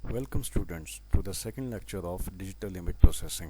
Welcome students to the second lecture of Digital Image Processing.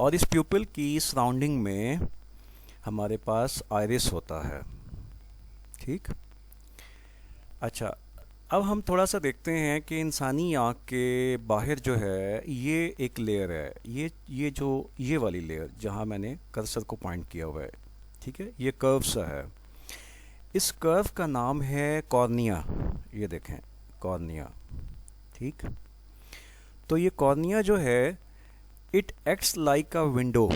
اور اس pupil کی surrounding میں ہمارے پاس آئرس ہوتا ہے. ٹھیک. اچھا اب ہم تھوڑا سا دیکھتے ہیں کہ انسانی آنکھ کے باہر جو ہے یہ ایک لیئر ہے, یہ والی لیئر جہاں میں نے کرسر کو پوائنٹ کیا ہوا ہے. ٹھیک ہے, یہ کرو سا ہے. اس کرو کا نام ہے کارنیا. یہ دیکھیں کارنیا. ٹھیک. تو یہ کارنیا جو ہے it acts like a window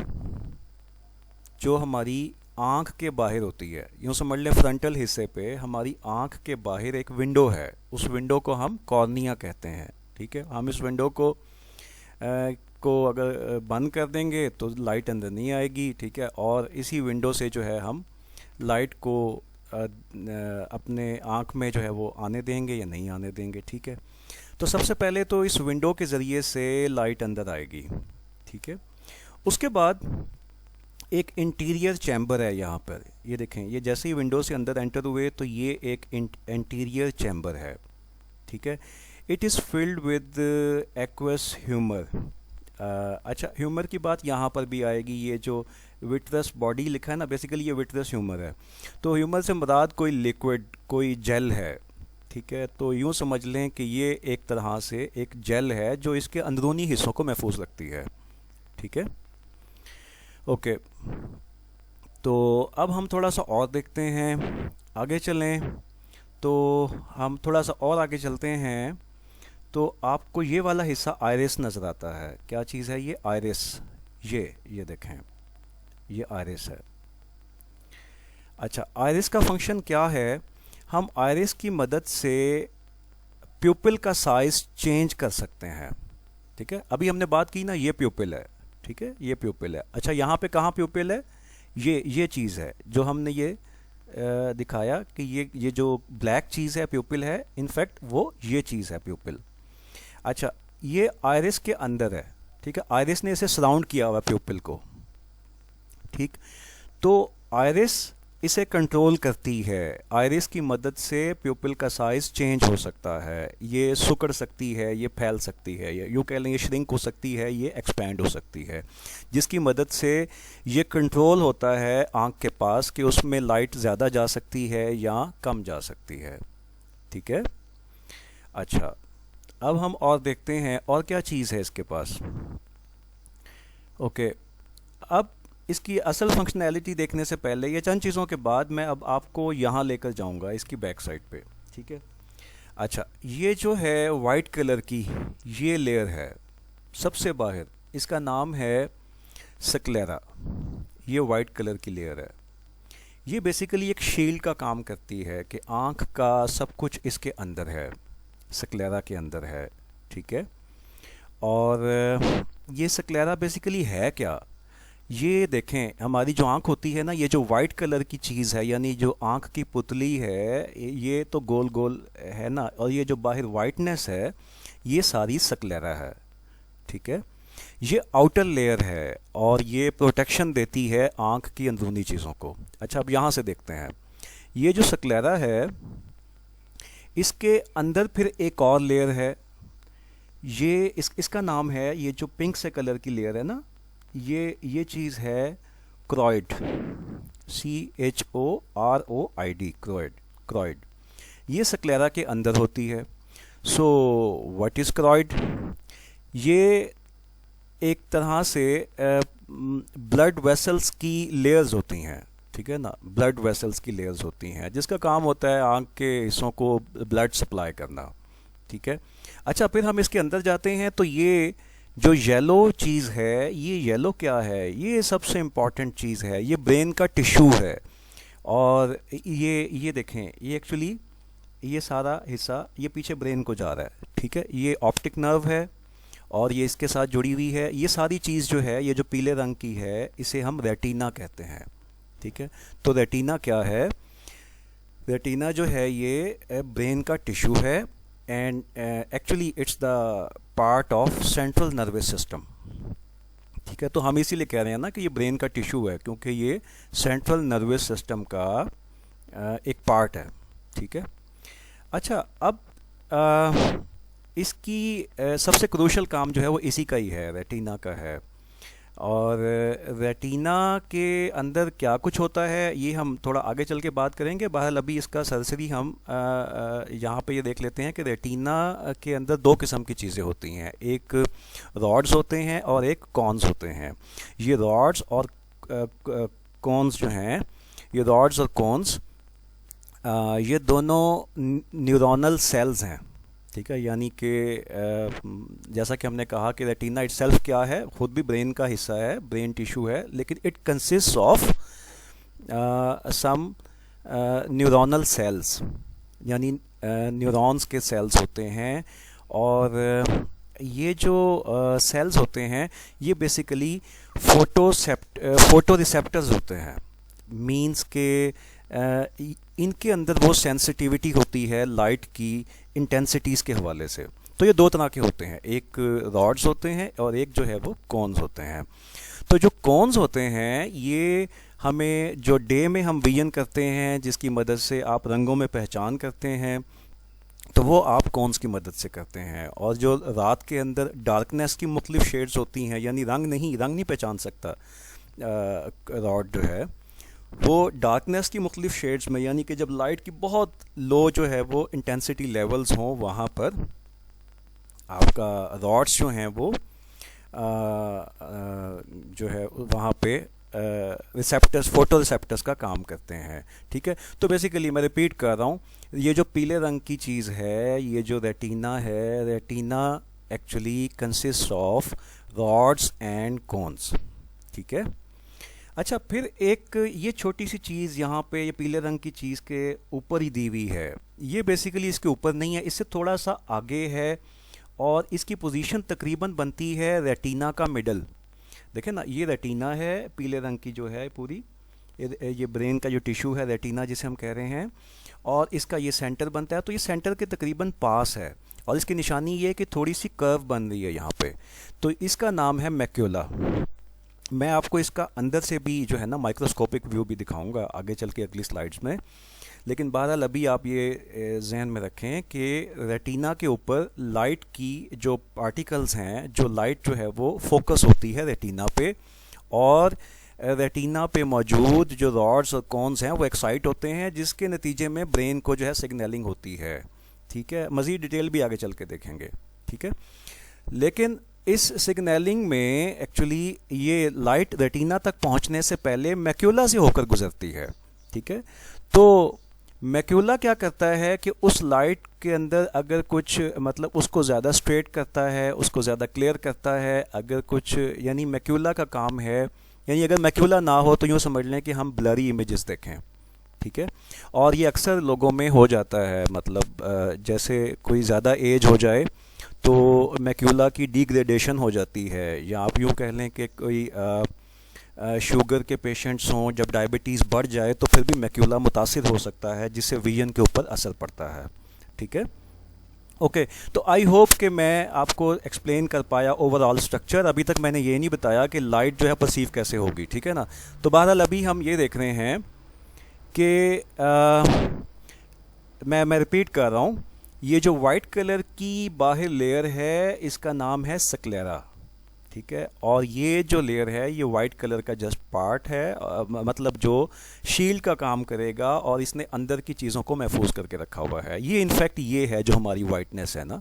جو ہماری آنکھ کے باہر ہوتی ہے. یوں سمجھ لیں فرنٹل حصے پہ ہماری آنکھ کے باہر ایک ونڈو ہے, اس ونڈو کو ہم کارنیا کہتے ہیں. ٹھیک ہے, ہم اس ونڈو کو اگر بند کر دیں گے تو لائٹ اندر نہیں آئے گی. ٹھیک ہے, اور اسی ونڈو سے جو ہے ہم لائٹ کو اپنے آنکھ میں جو ہے وہ آنے دیں گے یا نہیں آنے دیں گے. ٹھیک ہے, تو سب سے پہلے تو اس ونڈو کے ذریعے سے لائٹ اندر آئے گی. ٹھیک ہے, اس کے بعد ایک انٹیریئر چیمبر ہے یہاں پر. یہ دیکھیں, یہ جیسے ہی ونڈو سے اندر انٹر ہوئے تو یہ ایک انٹیریئر چیمبر ہے. ٹھیک ہے, it is filled with aqueous humour. اچھا, ہیومر کی بات یہاں پر بھی آئے گی. یہ جو وٹرس باڈی لکھا ہے نا, بیسیکلی یہ وٹرس ہیومر ہے. تو ہیومر سے مراد کوئی لیکوڈ, کوئی جیل ہے. ٹھیک ہے, تو یوں سمجھ لیں کہ یہ ایک طرح سے ایک جیل ہے جو اس کے اندرونی حصوں کو محفوظ رکھتی ہے. ٹھیک ہے, اوکے. تو اب ہم تھوڑا سا اور دیکھتے ہیں, آگے چلیں. تو ہم تھوڑا سا اور آگے چلتے ہیں تو آپ کو یہ والا حصہ آئرس نظر آتا ہے. کیا چیز ہے یہ؟ آئرس. یہ دیکھیں, یہ آئرس ہے. اچھا, آئرس کا فنکشن کیا ہے؟ ہم آئرس کی مدد سے پیوپل کا سائز چینج کر سکتے ہیں. ٹھیک ہے, ابھی ہم نے بات کی نا, یہ پیوپل ہے. ٹھیک ہے, یہ پیوپل ہے. اچھا, یہاں پہ کہاں پیوپل ہے؟ یہ چیز ہے جو ہم نے یہ دکھایا کہ یہ جو بلیک چیز ہے پیوپل ہے, انفیکٹ وہ یہ چیز ہے پیوپل. اچھا, یہ آئرس کے اندر ہے. ٹھیک ہے, آئرس نے اسے سراؤنڈ کیا ہوا پیوپل کو. ٹھیک, تو آئرس اسے کنٹرول کرتی ہے. آئرس کی مدد سے پیوپل کا سائز چینج ہو سکتا ہے. یہ سکڑ سکتی ہے, یہ پھیل سکتی ہے, یوں کہہ لیں یہ شرنک ہو سکتی ہے, یہ ایکسپینڈ ہو سکتی ہے, جس کی مدد سے یہ کنٹرول ہوتا ہے آنکھ کے پاس کہ اس میں لائٹ زیادہ جا سکتی ہے یا کم جا سکتی ہے. ٹھیک ہے. اچھا, اب ہم اور دیکھتے ہیں اور کیا چیز ہے اس کے پاس. اوکے, اب اس کی اصل فنکشنالٹی دیکھنے سے پہلے یہ چند چیزوں کے بعد میں اب آپ کو یہاں لے کر جاؤں گا اس کی بیک سائڈ پہ. ٹھیک ہے. اچھا, یہ جو ہے وائٹ کلر کی یہ لیئر ہے سب سے باہر, اس کا نام ہے سکلیرا. یہ وائٹ کلر کی لیئر ہے. یہ بیسیکلی ایک شیلڈ کا کام کرتی ہے کہ آنکھ کا سب کچھ اس کے اندر ہے, سکلیرا کے اندر ہے. ٹھیک ہے, اور یہ سکلیرا بیسیکلی ہے کیا؟ یہ دیکھیں, ہماری جو آنکھ ہوتی ہے نا, یہ جو وائٹ کلر کی چیز ہے, یعنی جو آنکھ کی پتلی ہے, یہ تو گول گول ہے نا, اور یہ جو باہر وائٹنس ہے یہ ساری سکلیرا ہے. ٹھیک ہے, یہ آؤٹر لیئر ہے اور یہ پروٹیکشن دیتی ہے آنکھ کی اندرونی چیزوں کو. اچھا, اب یہاں سے دیکھتے ہیں, یہ جو سکلیرا ہے اس کے اندر پھر ایک اور لیئر ہے. یہ اس کا نام ہے, یہ جو پنک سے کلر کی لیئر ہے نا, یہ چیز ہے کروئڈ. CHOROID, کروئڈ. یہ سکلیرا کے اندر ہوتی ہے. So what is choroid? یہ ایک طرح سے بلڈ ویسلز کی لیئرز ہوتی ہیں. ٹھیک ہے نا, بلڈ ویسلز کی لیئرز ہوتی ہیں جس کا کام ہوتا ہے آنکھ کے حصوں کو بلڈ سپلائی کرنا. ٹھیک ہے. اچھا, پھر ہم اس کے اندر جاتے ہیں تو یہ جو یلو چیز ہے, یہ یلو کیا ہے؟ یہ سب سے امپورٹنٹ چیز ہے, یہ برین کا ٹیشو ہے. اور یہ دیکھیں, یہ ایکچولی یہ سارا حصہ یہ پیچھے برین کو جا رہا ہے. ٹھیک ہے, یہ آپٹک نرو ہے اور یہ اس کے ساتھ جڑی ہوئی ہے. یہ ساری چیز جو ہے, یہ جو پیلے رنگ کی ہے, اسے ہم ریٹینا کہتے ہیں. ٹھیک ہے, تو ریٹینا کیا ہے؟ ریٹینا جو ہے یہ برین کا ٹیشو ہے, and actually it's the part of central nervous system. ٹھیک ہے, تو ہم اسی لیے کہہ رہے ہیں نا کہ یہ برین کا ٹیشو ہے, کیونکہ یہ سینٹرل نروس سسٹم کا ایک پارٹ ہے. ٹھیک ہے. اچھا, اب اس کی سب سے کروشل کام جو ہے وہ اسی کا ہی ہے, ریٹینا کا ہے. اور ریٹینا کے اندر کیا کچھ ہوتا ہے یہ ہم تھوڑا آگے چل کے بات کریں گے. بہرحال ابھی اس کا سرسری ہم یہاں پہ یہ دیکھ لیتے ہیں کہ ریٹینا کے اندر دو قسم کی چیزیں ہوتی ہیں, ایک راڈز ہوتے ہیں اور ایک کونز ہوتے ہیں. یہ راڈز اور کونز جو ہیں, یہ راڈز اور کونز یہ دونوں نیورونل سیلز ہیں, ٹھیک ہے. یعنی کہ جیسا کہ ہم نے کہا کہ ریٹینا اٹ سیلف کیا ہے, خود بھی برین کا حصہ ہے, برین ٹیشو ہے, لیکن it consist of some neuronal cells, یعنی نیورونز کے سیلز ہوتے ہیں. اور یہ جو سیلز ہوتے ہیں یہ بیسیکلی فوٹو ریسیپٹرز ہوتے ہیں. مینس کہ ان کے اندر وہ سینسٹیوٹی ہوتی ہے لائٹ کی انٹینسٹیز کے حوالے سے. تو یہ دو طرح کے ہوتے ہیں, ایک راڈز ہوتے ہیں اور ایک جو ہے وہ کونز ہوتے ہیں. تو جو کونز ہوتے ہیں یہ ہمیں جو ڈے میں ہم ویژن کرتے ہیں, جس کی مدد سے آپ رنگوں میں پہچان کرتے ہیں, تو وہ آپ کونز کی مدد سے کرتے ہیں. اور جو رات کے اندر ڈارکنیس کی مختلف شیڈز ہوتی ہیں, یعنی رنگ نہیں پہچان سکتا راڈ جو ہے, وہ ڈارکنیس کی مختلف شیڈز میں, یعنی کہ جب لائٹ کی بہت لو جو ہے وہ انٹینسٹی لیولز ہوں, وہاں پر آپ کا راڈس جو ہیں وہ جو ہے وہاں پہ ریسیپٹرز, فوٹو ریسیپٹرز کا کام کرتے ہیں, ٹھیک ہے. تو بیسیکلی میں ریپیٹ کر رہا ہوں, یہ جو پیلے رنگ کی چیز ہے, یہ جو ریٹینا ہے, retina actually consist of rods and cones, ٹھیک ہے. اچھا, پھر ایک یہ چھوٹی سی چیز یہاں پہ یہ پیلے رنگ کی چیز کے اوپر ہی دی ہوئی ہے, یہ بیسیکلی اس کے اوپر نہیں ہے, اس سے تھوڑا سا آگے ہے, اور اس کی پوزیشن تقریباً بنتی ہے ریٹینا کا مڈل. دیکھیں نا, یہ ریٹینا ہے پیلے رنگ کی جو ہے پوری, یہ برین کا جو ٹیشو ہے ریٹینا جسے ہم کہہ رہے ہیں, اور اس کا یہ سینٹر بنتا ہے. تو یہ سینٹر کے تقریباً پاس ہے, اور اس کی نشانی یہ ہے کہ تھوڑی سی کرو بن رہی ہے یہاں پہ. تو اس کا نام ہے میکیولا. میں آپ کو اس کا اندر سے بھی جو ہے نا مائکروسکوپک ویو بھی دکھاؤں گا آگے چل کے اگلی سلائیڈز میں. لیکن بہرحال ابھی آپ یہ ذہن میں رکھیں کہ ریٹینا کے اوپر لائٹ کی جو پارٹیکلز ہیں, جو لائٹ جو ہے وہ فوکس ہوتی ہے ریٹینا پہ, اور ریٹینا پہ موجود جو راڈز اور کونز ہیں وہ ایکسائٹ ہوتے ہیں, جس کے نتیجے میں برین کو جو ہے سگنلنگ ہوتی ہے, ٹھیک ہے. مزید ڈیٹیل بھی آگے چل کے دیکھیں گے, ٹھیک ہے. لیکن اس سگنلنگ میں ایکچولی یہ لائٹ ریٹینا تک پہنچنے سے پہلے میکیولا سے ہو کر گزرتی ہے, ٹھیک ہے. تو میکیولا کیا کرتا ہے کہ اس لائٹ کے اندر اگر کچھ مطلب اس کو زیادہ اسٹریٹ کرتا ہے, اس کو زیادہ کلیئر کرتا ہے, اگر کچھ یعنی میکیولا کا کام ہے, یعنی اگر میکیولا نہ ہو تو یوں سمجھ لیں کہ ہم بلری امیجز دیکھیں, ٹھیک ہے. اور یہ اکثر لوگوں میں ہو جاتا ہے, مطلب جیسے کوئی زیادہ ایج ہو جائے تو میکیولا کی ڈیگریڈیشن ہو جاتی ہے, یا آپ یوں کہہ لیں کہ کوئی شوگر کے پیشنٹس ہوں, جب ڈائبٹیز بڑھ جائے تو پھر بھی میکیولا متاثر ہو سکتا ہے, جس سے ویژن کے اوپر اثر پڑتا ہے, ٹھیک ہے. اوکے, تو آئی ہوپ کہ میں آپ کو ایکسپلین کر پایا اوور آل اسٹرکچر. ابھی تک میں نے یہ نہیں بتایا کہ لائٹ جو ہے پرسیو کیسے ہوگی, ٹھیک ہے نا. تو بہرحال ابھی ہم یہ دیکھ رہے ہیں کہ میں ریپیٹ کر رہا ہوں, یہ جو وائٹ کلر کی باہر لیئر ہے اس کا نام ہے سکلیرا, ٹھیک ہے. اور یہ جو لیئر ہے یہ وائٹ کلر کا جسٹ پارٹ ہے, مطلب جو شیلڈ کا کام کرے گا, اور اس نے اندر کی چیزوں کو محفوظ کر کے رکھا ہوا ہے. یہ انفیکٹ یہ ہے جو ہماری وائٹنس ہے نا,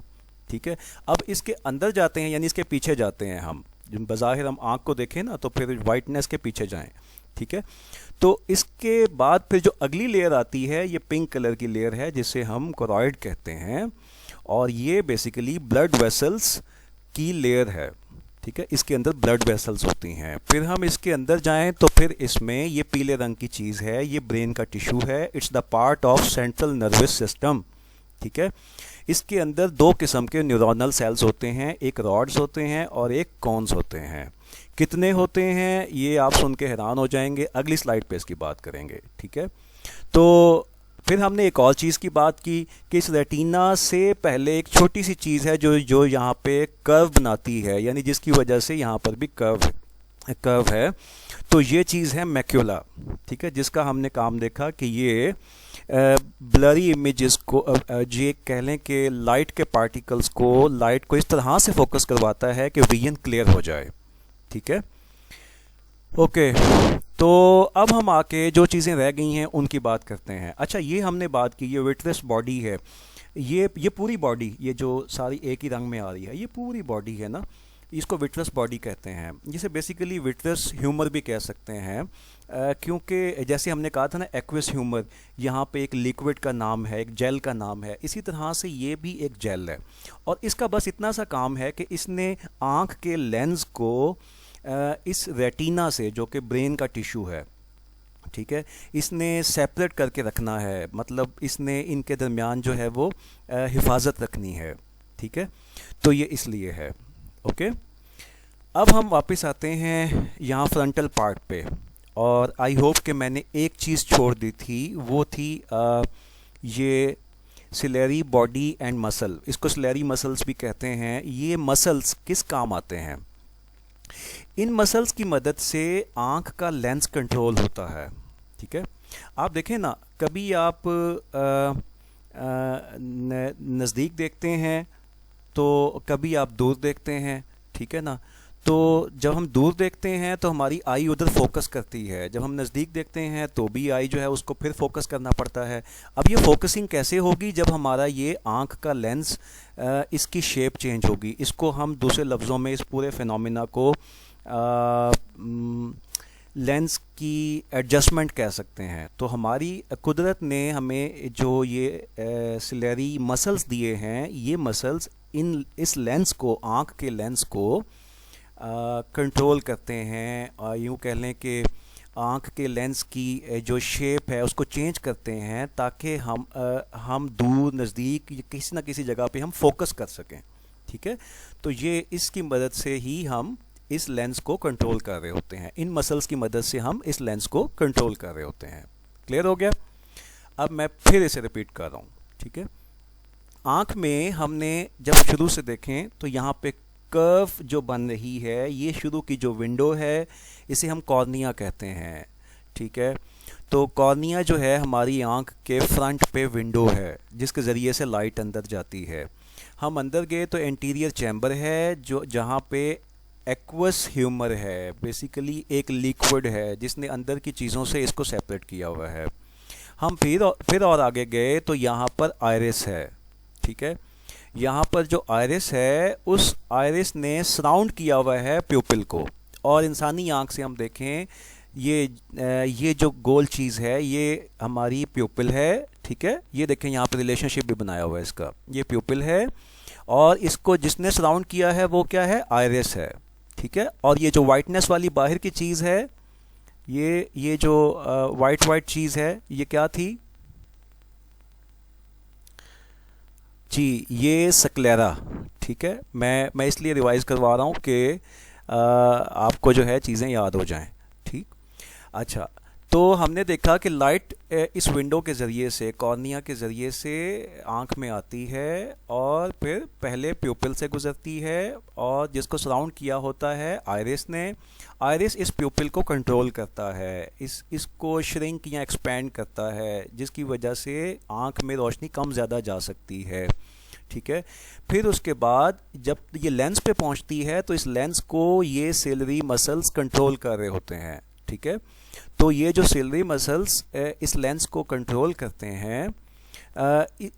ٹھیک ہے. اب اس کے اندر جاتے ہیں, یعنی اس کے پیچھے جاتے ہیں ہم, بظاہر ہم آنکھ کو دیکھیں نا تو پھر وائٹنس کے پیچھے جائیں, ٹھیک ہے. تو اس کے بعد پھر جو اگلی لیئر آتی ہے یہ پنک کلر کی لیئر ہے, جسے ہم کوروئڈ کہتے ہیں, اور یہ بیسیکلی بلڈ ویسلز کی لیئر ہے, ٹھیک ہے. اس کے اندر بلڈ ویسلز ہوتی ہیں. پھر ہم اس کے اندر جائیں تو پھر اس میں یہ پیلے رنگ کی چیز ہے, یہ برین کا ٹیشو ہے, it's the part of central nervous system, ٹھیک ہے. اس کے اندر دو قسم کے نیورونل سیلز ہوتے ہیں, ایک راڈز ہوتے ہیں اور ایک کونز ہوتے ہیں. کتنے ہوتے ہیں یہ آپ سن کے حیران ہو جائیں گے, اگلی سلائیڈ پہ اس کی بات کریں گے, ٹھیک ہے. تو پھر ہم نے ایک اور چیز کی بات کی کہ اس ریٹینا سے پہلے ایک چھوٹی سی چیز ہے جو یہاں پہ کرو بناتی ہے, یعنی جس کی وجہ سے یہاں پر بھی کرو ہے. تو یہ چیز ہے میکیولا, ٹھیک ہے, جس کا ہم نے کام دیکھا کہ یہ بلری امیجز کو یہ کہہ لیں کہ لائٹ کے پارٹیکلز کو, لائٹ کو اس طرح سے فوکس کرواتا ہے کہ ویژن کلیئر ہو جائے, ٹھیک ہے. اوکے، تو اب ہم آ کے جو چیزیں رہ گئی ہیں ان کی بات کرتے ہیں. اچھا، یہ ہم نے بات کی، یہ وٹرس باڈی ہے. یہ پوری باڈی، یہ جو ساری ایک ہی رنگ میں آ رہی ہے، یہ پوری باڈی ہے نا، اس کو وٹرس باڈی کہتے ہیں، جسے بیسیکلی وٹرس ہیومر بھی کہہ سکتے ہیں. کیونکہ جیسے ہم نے کہا تھا نا ایکوس ہیومر، یہاں پہ ایک لیکوڈ کا نام ہے، ایک جیل کا نام ہے، اسی طرح سے یہ بھی ایک جیل ہے. اور اس کا بس اتنا سا کام ہے کہ اس نے آنکھ کے لینز کو اس ریٹینا سے، جو کہ برین کا ٹیشو ہے، ٹھیک ہے، اس نے سیپریٹ کر کے رکھنا ہے. مطلب اس نے ان کے درمیان جو ہے وہ حفاظت رکھنی ہے. ٹھیک ہے، تو یہ اس لیے ہے. اوکے، اب ہم واپس آتے ہیں یہاں فرنٹل پارٹ پہ. اور آئی ہوپ کہ میں نے ایک چیز چھوڑ دی تھی، وہ تھی یہ سلیری باڈی اینڈ مسل. اس کو سلیری مسلس بھی کہتے ہیں. یہ مسلس کس کام آتے ہیں؟ ان مسلس کی مدد سے آنکھ کا لینس کنٹرول ہوتا ہے. ٹھیک ہے، آپ دیکھیں نا، کبھی آپ نزدیک دیکھتے ہیں تو کبھی آپ دور دیکھتے ہیں. ٹھیک ہے نا، تو جب ہم دور دیکھتے ہیں تو ہماری آئی ادھر فوکس کرتی ہے، جب ہم نزدیک دیکھتے ہیں تو بھی آئی جو ہے اس کو پھر فوکس کرنا پڑتا ہے. اب یہ فوکسنگ کیسے ہوگی؟ جب ہمارا یہ آنکھ کا لینس اس کی شیپ چینج ہوگی. اس کو ہم دوسرے لفظوں میں اس پورے فینومینا کو لینس کی ایڈجسٹمنٹ کہہ سکتے ہیں. تو ہماری قدرت نے ہمیں جو یہ سلیری مسلس دیے ہیں، یہ مسلس اس لینس کو، آنکھ کے لینس کو کنٹرول کرتے ہیں. یوں کہہ لیں کہ آنکھ کے لینس کی جو شیپ ہے اس کو چینج کرتے ہیں تاکہ ہم دور نزدیک کسی نہ کسی جگہ پہ ہم فوکس کر سکیں. ٹھیک ہے، تو یہ اس کی مدد سے ہی ہم اس لینس کو کنٹرول کر رہے ہوتے ہیں. ان مسلس کی مدد سے ہم اس لینس کو کنٹرول کر رہے ہوتے ہیں. کلیئر ہو گیا؟ اب میں پھر اسے ریپیٹ کر رہا ہوں. ٹھیک ہے، آنکھ میں ہم نے جب شروع سے دیکھیں تو یہاں پہ کرو جو بن رہی ہے، یہ شروع کی جو ونڈو ہے اسے ہم کارنیا کہتے ہیں. ٹھیک ہے، تو کارنیا جو ہے ہماری آنکھ کے فرنٹ پہ ونڈو ہے جس کے ذریعے سے لائٹ اندر جاتی ہے. ہم اندر گئے تو انٹیریئر چیمبر ہے جو جہاں پہ ایکوس ہیومر ہے، بیسیکلی ایک لیکوڈ ہے جس نے اندر کی چیزوں سے اس کو سیپریٹ کیا ہوا ہے. ہم پھر اور آگے گئے تو یہاں پر آئرس ہے. ٹھیک ہے، یہاں پر جو آئرس ہے اس آئرس نے سراؤنڈ کیا ہوا ہے پیوپل کو. اور انسانی آنکھ سے ہم دیکھیں، یہ جو گول چیز ہے یہ ہماری پیوپل ہے. ٹھیک ہے، یہ دیکھیں یہاں پہ ریلیشن شپ بھی بنایا ہوا ہے اس کا، یہ پیوپل ہے اور اس کو جس نے سراؤنڈ کیا ہے وہ کیا ہے؟ آئرس ہے. ٹھیک ہے، اور یہ جو وائٹنس والی باہر کی چیز ہے، یہ جو وائٹ چیز ہے، یہ کیا تھی؟ جی، یہ سکلیرا. ٹھیک ہے، میں اس لیے ریوائز کروا رہا ہوں کہ آپ کو جو ہے چیزیں یاد ہو جائیں. ٹھیک، اچھا، تو ہم نے دیکھا کہ لائٹ اس ونڈو کے ذریعے سے، کارنیا کے ذریعے سے آنکھ میں آتی ہے اور پھر پہلے پیوپل سے گزرتی ہے اور جس کو سراؤنڈ کیا ہوتا ہے آئرس نے. آئرس اس پیوپل کو کنٹرول کرتا ہے، اس کو شرنک یا ایکسپینڈ کرتا ہے، جس کی وجہ سے آنکھ میں روشنی کم زیادہ جا سکتی ہے. ٹھیک ہے، پھر اس کے بعد جب یہ لینس پہ پہنچتی ہے تو اس لینس کو یہ سیلری مسلس کنٹرول کر رہے ہوتے ہیں. ٹھیک ہے، تو یہ جو سیلری مسلس اس لینس کو کنٹرول کرتے ہیں،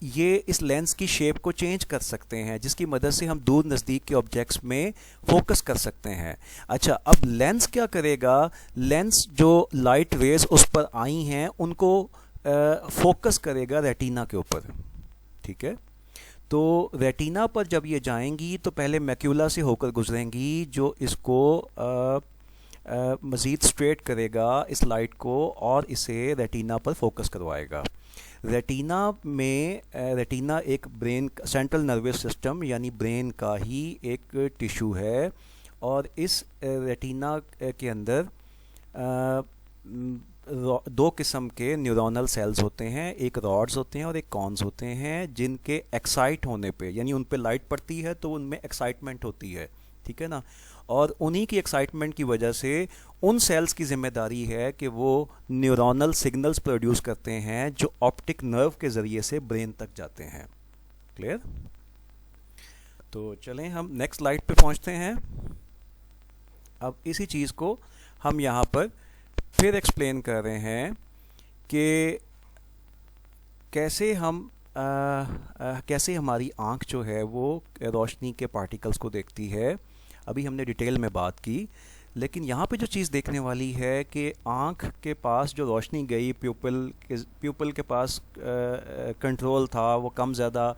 یہ اس لینس کی شیپ کو چینج کر سکتے ہیں جس کی مدد سے ہم دور نزدیک کے آبجیکٹس میں فوکس کر سکتے ہیں. اچھا، اب لینس کیا کرے گا؟ لینس جو لائٹ ریز اس پر آئی ہیں ان کو فوکس کرے گا ریٹینا کے اوپر. ٹھیک ہے، تو ریٹینا پر جب یہ جائیں گی تو پہلے میکیولا سے ہو کر گزریں گی جو اس کو مزید اسٹریٹ کرے گا اس لائٹ کو اور اسے ریٹینا پر فوکس کروائے گا. ریٹینا ایک برین سینٹرل نروس سسٹم یعنی برین کا ہی ایک ٹیشو ہے اور اس ریٹینا کے اندر دو قسم کے نیورونل سیلز ہوتے ہیں، ایک راڈز ہوتے ہیں اور ایک کونز ہوتے ہیں، جن کے ایکسائٹ ہونے پہ، یعنی ان پہ لائٹ پڑتی ہے تو ان میں ایکسائٹمنٹ ہوتی ہے. ٹھیک ہے نا، اور انہی کی ایکسائٹمنٹ کی وجہ سے ان سیلز کی ذمہ داری ہے کہ وہ نیورونل سگنلز پروڈیوس کرتے ہیں جو آپٹک نرو کے ذریعے سے برین تک جاتے ہیں. کلیئر؟ تو چلیں ہم نیکسٹ سلائیڈ پہ پہنچتے ہیں. اب اسی چیز کو ہم یہاں پر پھر ایکسپلین کر رہے ہیں کہ کیسے ہماری آنکھ جو ہے وہ روشنی کے پارٹیکلز کو دیکھتی ہے. ابھی ہم نے ڈیٹیل میں بات کی، لیکن یہاں پہ جو چیز دیکھنے والی ہے کہ آنکھ کے پاس جو روشنی گئی، پیوپل کے پاس کنٹرول تھا، وہ کم زیادہ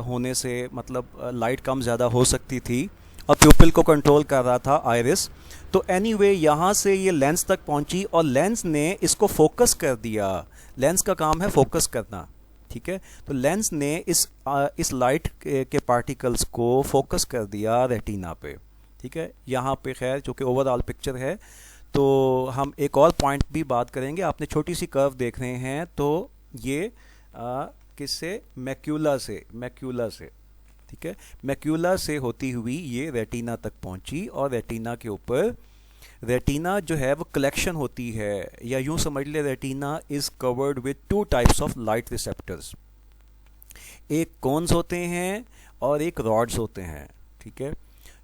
ہونے سے مطلب لائٹ کم زیادہ ہو سکتی تھی اور پیوپل کو کنٹرول کر رہا تھا آئرس. تو اینی وے یہاں سے یہ لینس تک پہنچی اور لینس نے اس کو فوکس کر دیا. لینس کا کام ہے فوکس کرنا، ٹھیک ہے. تو لینس نے اس لائٹ کے پارٹیکلز کو فوکس کر دیا ریٹینا پہ، ٹھیک ہے. یہاں پہ خیر چونکہ اوور آل پکچر ہے تو ہم ایک اور پوائنٹ بھی بات کریں گے. آپ نے چھوٹی سی کرو دیکھ رہے ہیں، تو یہ کس سے؟ میکیولا سے، ٹھیک ہے. میکیولا سے ہوتی ہوئی یہ ریٹینا تک پہنچی، اور ریٹینا کے اوپر، ریٹینا جو ہے وہ کلیکشن ہوتی ہے، یا یوں سمجھ لے retina is chord with 2 types of light receptors. ایک کونز ہوتے ہیں اور ایک راڈز ہوتے ہیں، ٹھیک ہے.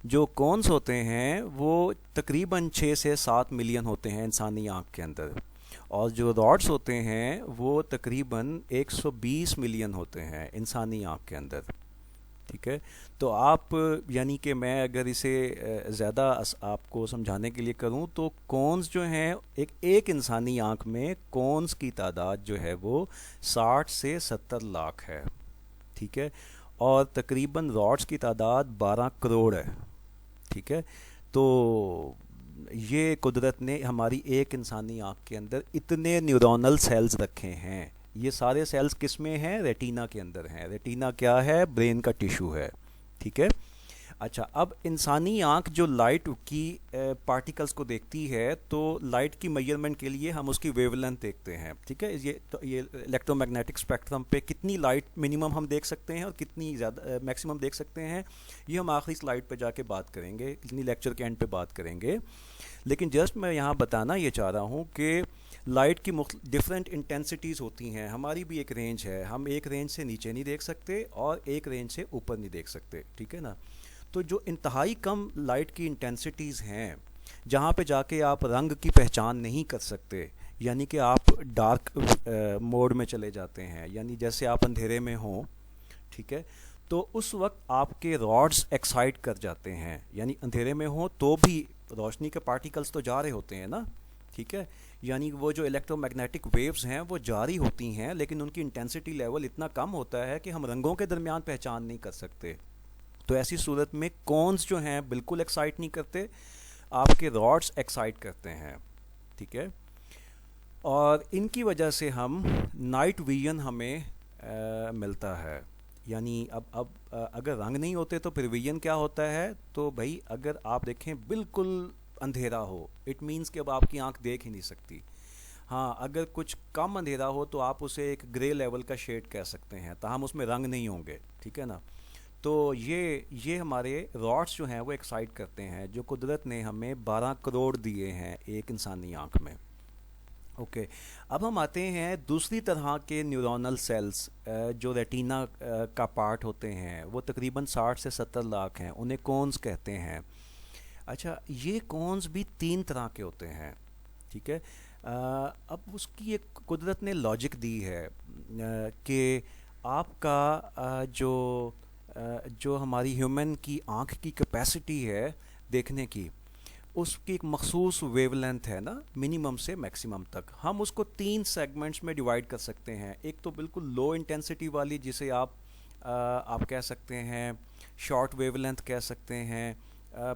جو کونز ہوتے ہیں وہ تقریباً 6 سے 7 ملین ہوتے ہیں انسانی آنکھ کے اندر، اور جو راڈز ہوتے ہیں وہ تقریباً 120 ملین ہوتے ہیں انسانی آنکھ کے اندر، ٹھیک ہے. تو آپ یعنی کہ میں اگر اسے زیادہ آپ کو سمجھانے کے لیے کروں تو کونز جو ہیں، ایک انسانی آنکھ میں کونز کی تعداد جو ہے وہ 60 سے 70 لاکھ ہے، ٹھیک ہے. اور تقریباً راڈز کی تعداد 12 کروڑ ہے، ٹھیک ہے. تو یہ قدرت نے ہماری ایک انسانی آنکھ کے اندر اتنے نیورونل سیلز رکھے ہیں. یہ سارے سیلز کس میں ہیں؟ ریٹینا کے اندر ہیں. ریٹینا کیا ہے؟ برین کا ٹیشو ہے، ٹھیک ہے. اچھا، اب انسانی آنکھ جو لائٹ کی پارٹیکلز کو دیکھتی ہے تو لائٹ کی میجرمنٹ کے لیے ہم اس کی ویو لینتھ دیکھتے ہیں، ٹھیک ہے. یہ الیکٹرو میگنیٹک اسپیکٹرم پہ کتنی لائٹ منیمم ہم دیکھ سکتے ہیں اور کتنی زیادہ میکسیمم دیکھ سکتے ہیں، یہ ہم آخری سلائیڈ پہ جا کے بات کریں گے، اتنی لیکچر کے اینڈ پہ بات کریں گے. لیکن جسٹ میں یہاں بتانا یہ چاہ رہا ہوں کہ لائٹ کی ڈفرینٹ انٹینسٹیز ہوتی ہیں. ہماری بھی ایک رینج ہے، ہم ایک رینج سے نیچے نہیں دیکھ سکتے اور ایک رینج سے اوپر نہیں دیکھ سکتے، ٹھیک ہے نا. تو جو انتہائی کم لائٹ کی انٹینسٹیز ہیں، جہاں پہ جا کے آپ رنگ کی پہچان نہیں کر سکتے، یعنی کہ آپ ڈارک موڈ میں چلے جاتے ہیں، یعنی جیسے آپ اندھیرے میں ہوں، ٹھیک ہے. تو اس وقت آپ کے راڈز ایکسائٹ کر جاتے ہیں، یعنی اندھیرے میں ہوں تو بھی روشنی کے پارٹیکلز تو جا رہے ہوتے ہیں نا، ٹھیک ہے. یعنی وہ جو الیکٹرو میگنیٹک ویوز ہیں وہ جاری ہوتی ہیں، لیکن ان کی انٹینسٹی لیول اتنا کم ہوتا ہے کہ ہم رنگوں کے درمیان پہچان نہیں کر سکتے. تو ایسی صورت میں کونز جو ہیں بالکل ایکسائٹ نہیں کرتے، آپ کے راڈز ایکسائٹ کرتے ہیں، ٹھیک ہے. اور ان کی وجہ سے ہم نائٹ ویژن ہمیں ملتا ہے. یعنی اب اگر رنگ نہیں ہوتے تو پھر ویژن کیا ہوتا ہے؟ تو بھائی اگر آپ دیکھیں بالکل اندھیرا ہو، اٹ مینس کہ اب آپ کی آنکھ دیکھ ہی نہیں سکتی. ہاں، اگر کچھ کم اندھیرا ہو تو آپ اسے ایک گرے لیول کا شیڈ کہہ سکتے ہیں، تاہم اس میں رنگ نہیں ہوں گے، ٹھیک ہے نا. تو یہ ہمارے راڈس جو ہیں وہ ایکسائٹ کرتے ہیں، جو قدرت نے ہمیں 12 کروڑ دیے ہیں ایک انسانی آنکھ میں. اوکے، اب ہم آتے ہیں دوسری طرح کے نیورونل سیلز جو ریٹینا کا پارٹ ہوتے ہیں، وہ تقریباً 60 سے 70 لاکھ ہیں، انہیں کونز کہتے ہیں. اچھا، یہ کونز بھی 3 طرح کے ہوتے ہیں، ٹھیک ہے. اب اس کی ایک قدرت نے لاجک دی ہے کہ آپ کا جو ہماری ہیومن کی آنکھ کی کیپیسٹی ہے دیکھنے کی، اس کی ایک مخصوص ویو لینتھ ہے نا، منیمم سے میکسیمم تک. ہم اس کو 3 سیگمنٹس میں ڈیوائڈ کر سکتے ہیں. ایک تو بالکل لو انٹینسٹی والی، جسے آپ کہہ سکتے ہیں شارٹ ویو لینتھ کہہ سکتے ہیں.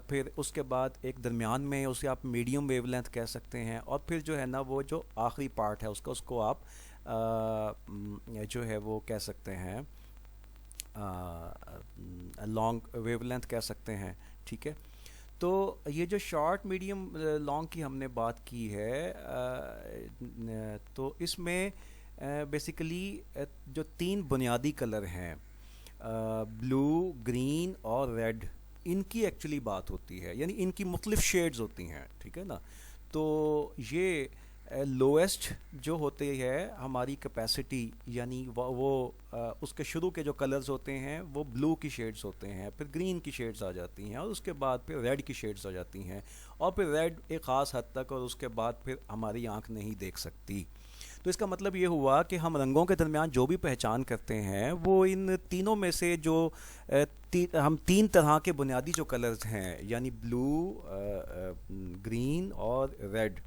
پھر اس کے بعد ایک درمیان میں اسے آپ میڈیم ویو لینتھ کہہ سکتے ہیں، اور پھر جو ہے نا وہ جو آخری پارٹ ہے اس کو آپ جو ہے وہ کہہ سکتے ہیں لانگ ویو لینتھ کہہ سکتے ہیں، ٹھیک ہے. تو یہ جو شارٹ میڈیم لانگ کی ہم نے بات کی ہے، تو اس میں بیسیکلی جو 3 بنیادی کلر ہیں، بلو، گرین اور ریڈ، ان کی ایکچولی بات ہوتی ہے، یعنی ان کی مختلف شیڈز ہوتی ہیں، ٹھیک ہے نا. تو یہ لویسٹ جو ہوتے ہے ہماری کیپیسٹی، یعنی وہ اس کے شروع کے جو کلرز ہوتے ہیں وہ بلو کی شیڈز ہوتے ہیں، پھر گرین کی شیڈز آ جاتی ہیں، اور اس کے بعد پھر ریڈ کی شیڈز آ جاتی ہیں، اور پھر ریڈ ایک خاص حد تک، اور اس کے بعد پھر ہماری آنکھ نہیں دیکھ سکتی۔ تو اس کا مطلب یہ ہوا کہ ہم رنگوں کے درمیان جو بھی پہچان کرتے ہیں وہ ان تینوں میں سے جو ہم تین طرح کے بنیادی جو کلرز ہیں، یعنی بلو، گرین اور ریڈ،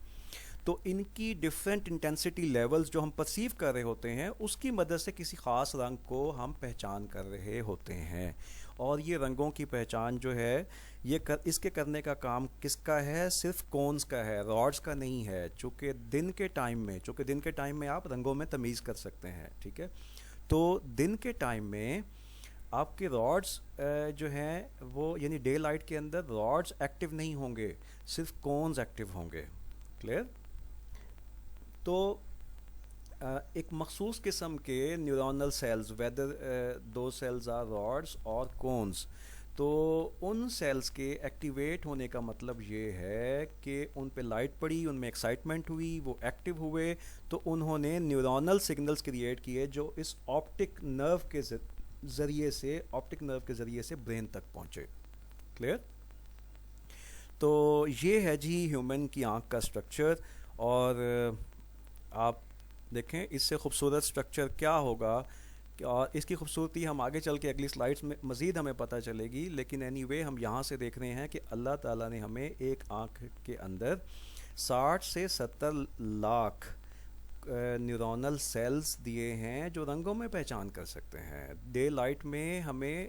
تو ان کی ڈفرینٹ انٹینسٹی لیولز جو ہم پرسیو کر رہے ہوتے ہیں اس کی مدد سے کسی خاص رنگ کو ہم پہچان کر رہے ہوتے ہیں۔ اور یہ رنگوں کی پہچان جو ہے اس کے کرنے کا کام کس کا ہے؟ صرف کونز کا ہے، راڈز کا نہیں ہے، چونکہ دن کے ٹائم میں آپ رنگوں میں تمیز کر سکتے ہیں، ٹھیک ہے؟ تو دن کے ٹائم میں آپ کے راڈز جو ہیں وہ، یعنی ڈے لائٹ کے اندر راڈز ایکٹیو نہیں ہوں گے، صرف کونز ایکٹیو ہوں گے۔ کلیئر؟ تو ایک مخصوص قسم کے نیورونل سیلز، ویدر دو سیلز آر راڈز اور کونز، تو ان سیلز کے ایکٹیویٹ ہونے کا مطلب یہ ہے کہ ان پہ لائٹ پڑی، ان میں ایکسائٹمنٹ ہوئی، وہ ایکٹیو ہوئے، تو انہوں نے نیورونل سگنلز کریٹ کیے جو اس آپٹک نرو کے ذریعے سے برین تک پہنچے۔ کلیئر؟ تو یہ ہے جی ہیومن کی آنکھ کا سٹرکچر، اور آپ دیکھیں اس سے خوبصورت سٹرکچر کیا ہوگا، اور اس کی خوبصورتی ہم آگے چل کے اگلی سلائڈز میں مزید ہمیں پتہ چلے گی، لیکن اینی وے ہم یہاں سے دیکھ رہے ہیں کہ اللہ تعالیٰ نے ہمیں ایک آنکھ کے اندر 60 سے 70 لاکھ نیورونل سیلز دیے ہیں جو رنگوں میں پہچان کر سکتے ہیں، ڈے لائٹ میں ہمیں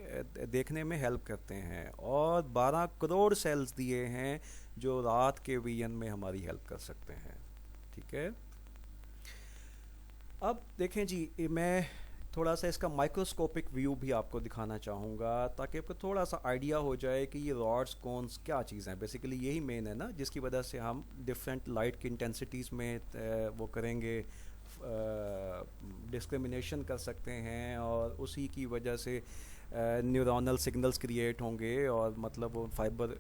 دیکھنے میں ہیلپ کرتے ہیں، اور 12 کروڑ سیلز دیے ہیں جو رات کے ویژن میں ہماری ہیلپ کر سکتے ہیں۔ ٹھیک ہے؟ اب دیکھیں جی، میں تھوڑا سا اس کا مائکروسکوپک ویو بھی آپ کو دکھانا چاہوں گا تاکہ آپ کو تھوڑا سا آئیڈیا ہو جائے کہ یہ راڈز کونز کیا چیز ہیں۔ بیسیکلی یہی مین ہے نا جس کی وجہ سے ہم ڈفرینٹ لائٹ کی انٹینسٹیز میں وہ کریں گے، ڈسکرمنیشن کر سکتے ہیں، اور اسی کی وجہ سے نیورونل سگنلز کریٹ ہوں گے، اور مطلب وہ فائبر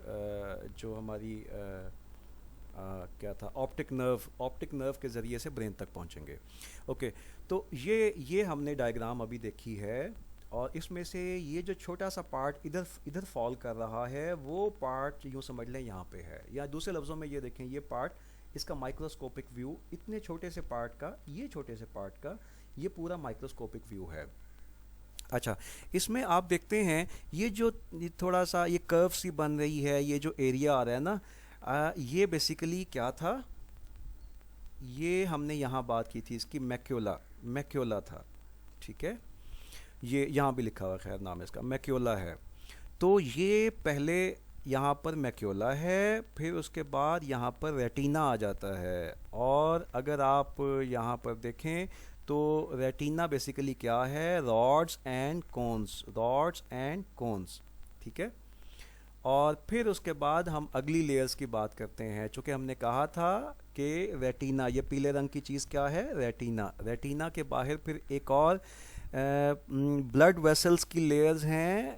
جو ہماری کیا تھا آپٹک نرو کے ذریعے سے برین تک پہنچیں گے۔ اوکے، تو یہ ہم نے ڈائیگرام ابھی دیکھی ہے، اور اس میں سے یہ جو چھوٹا سا پارٹ ادھر فال کر رہا ہے وہ پارٹ یوں سمجھ لیں یہاں پہ ہے، یا دوسرے لفظوں میں یہ دیکھیں یہ پارٹ، اس کا مائکروسکوپک ویو اتنے چھوٹے سے پارٹ کا یہ پورا مائکروسکوپک ویو ہے۔ اچھا، اس میں آپ دیکھتے ہیں یہ جو تھوڑا سا یہ کرو سی بن رہی ہے، یہ جو ایریا آ رہا ہے نا، یہ بیسیکلی کیا تھا؟ یہ ہم نے یہاں بات کی تھی اس کی میکیولا تھا، ٹھیک ہے؟ یہ یہاں بھی لکھا ہوا، خیر نام اس کا میکیولا ہے۔ تو یہ پہلے یہاں پر میکیولا ہے، پھر اس کے بعد یہاں پر ریٹینا آ جاتا ہے، اور اگر آپ یہاں پر دیکھیں تو ریٹینا بیسیکلی کیا ہے؟ راڈز اینڈ کونز، ٹھیک ہے؟ اور پھر اس کے بعد ہم اگلی لیئرز کی بات کرتے ہیں، چونکہ ہم نے کہا تھا کہ ریٹینا، یہ پیلے رنگ کی چیز کیا ہے؟ ریٹینا کے باہر پھر ایک اور بلڈ ویسلز کی لیئرز ہیں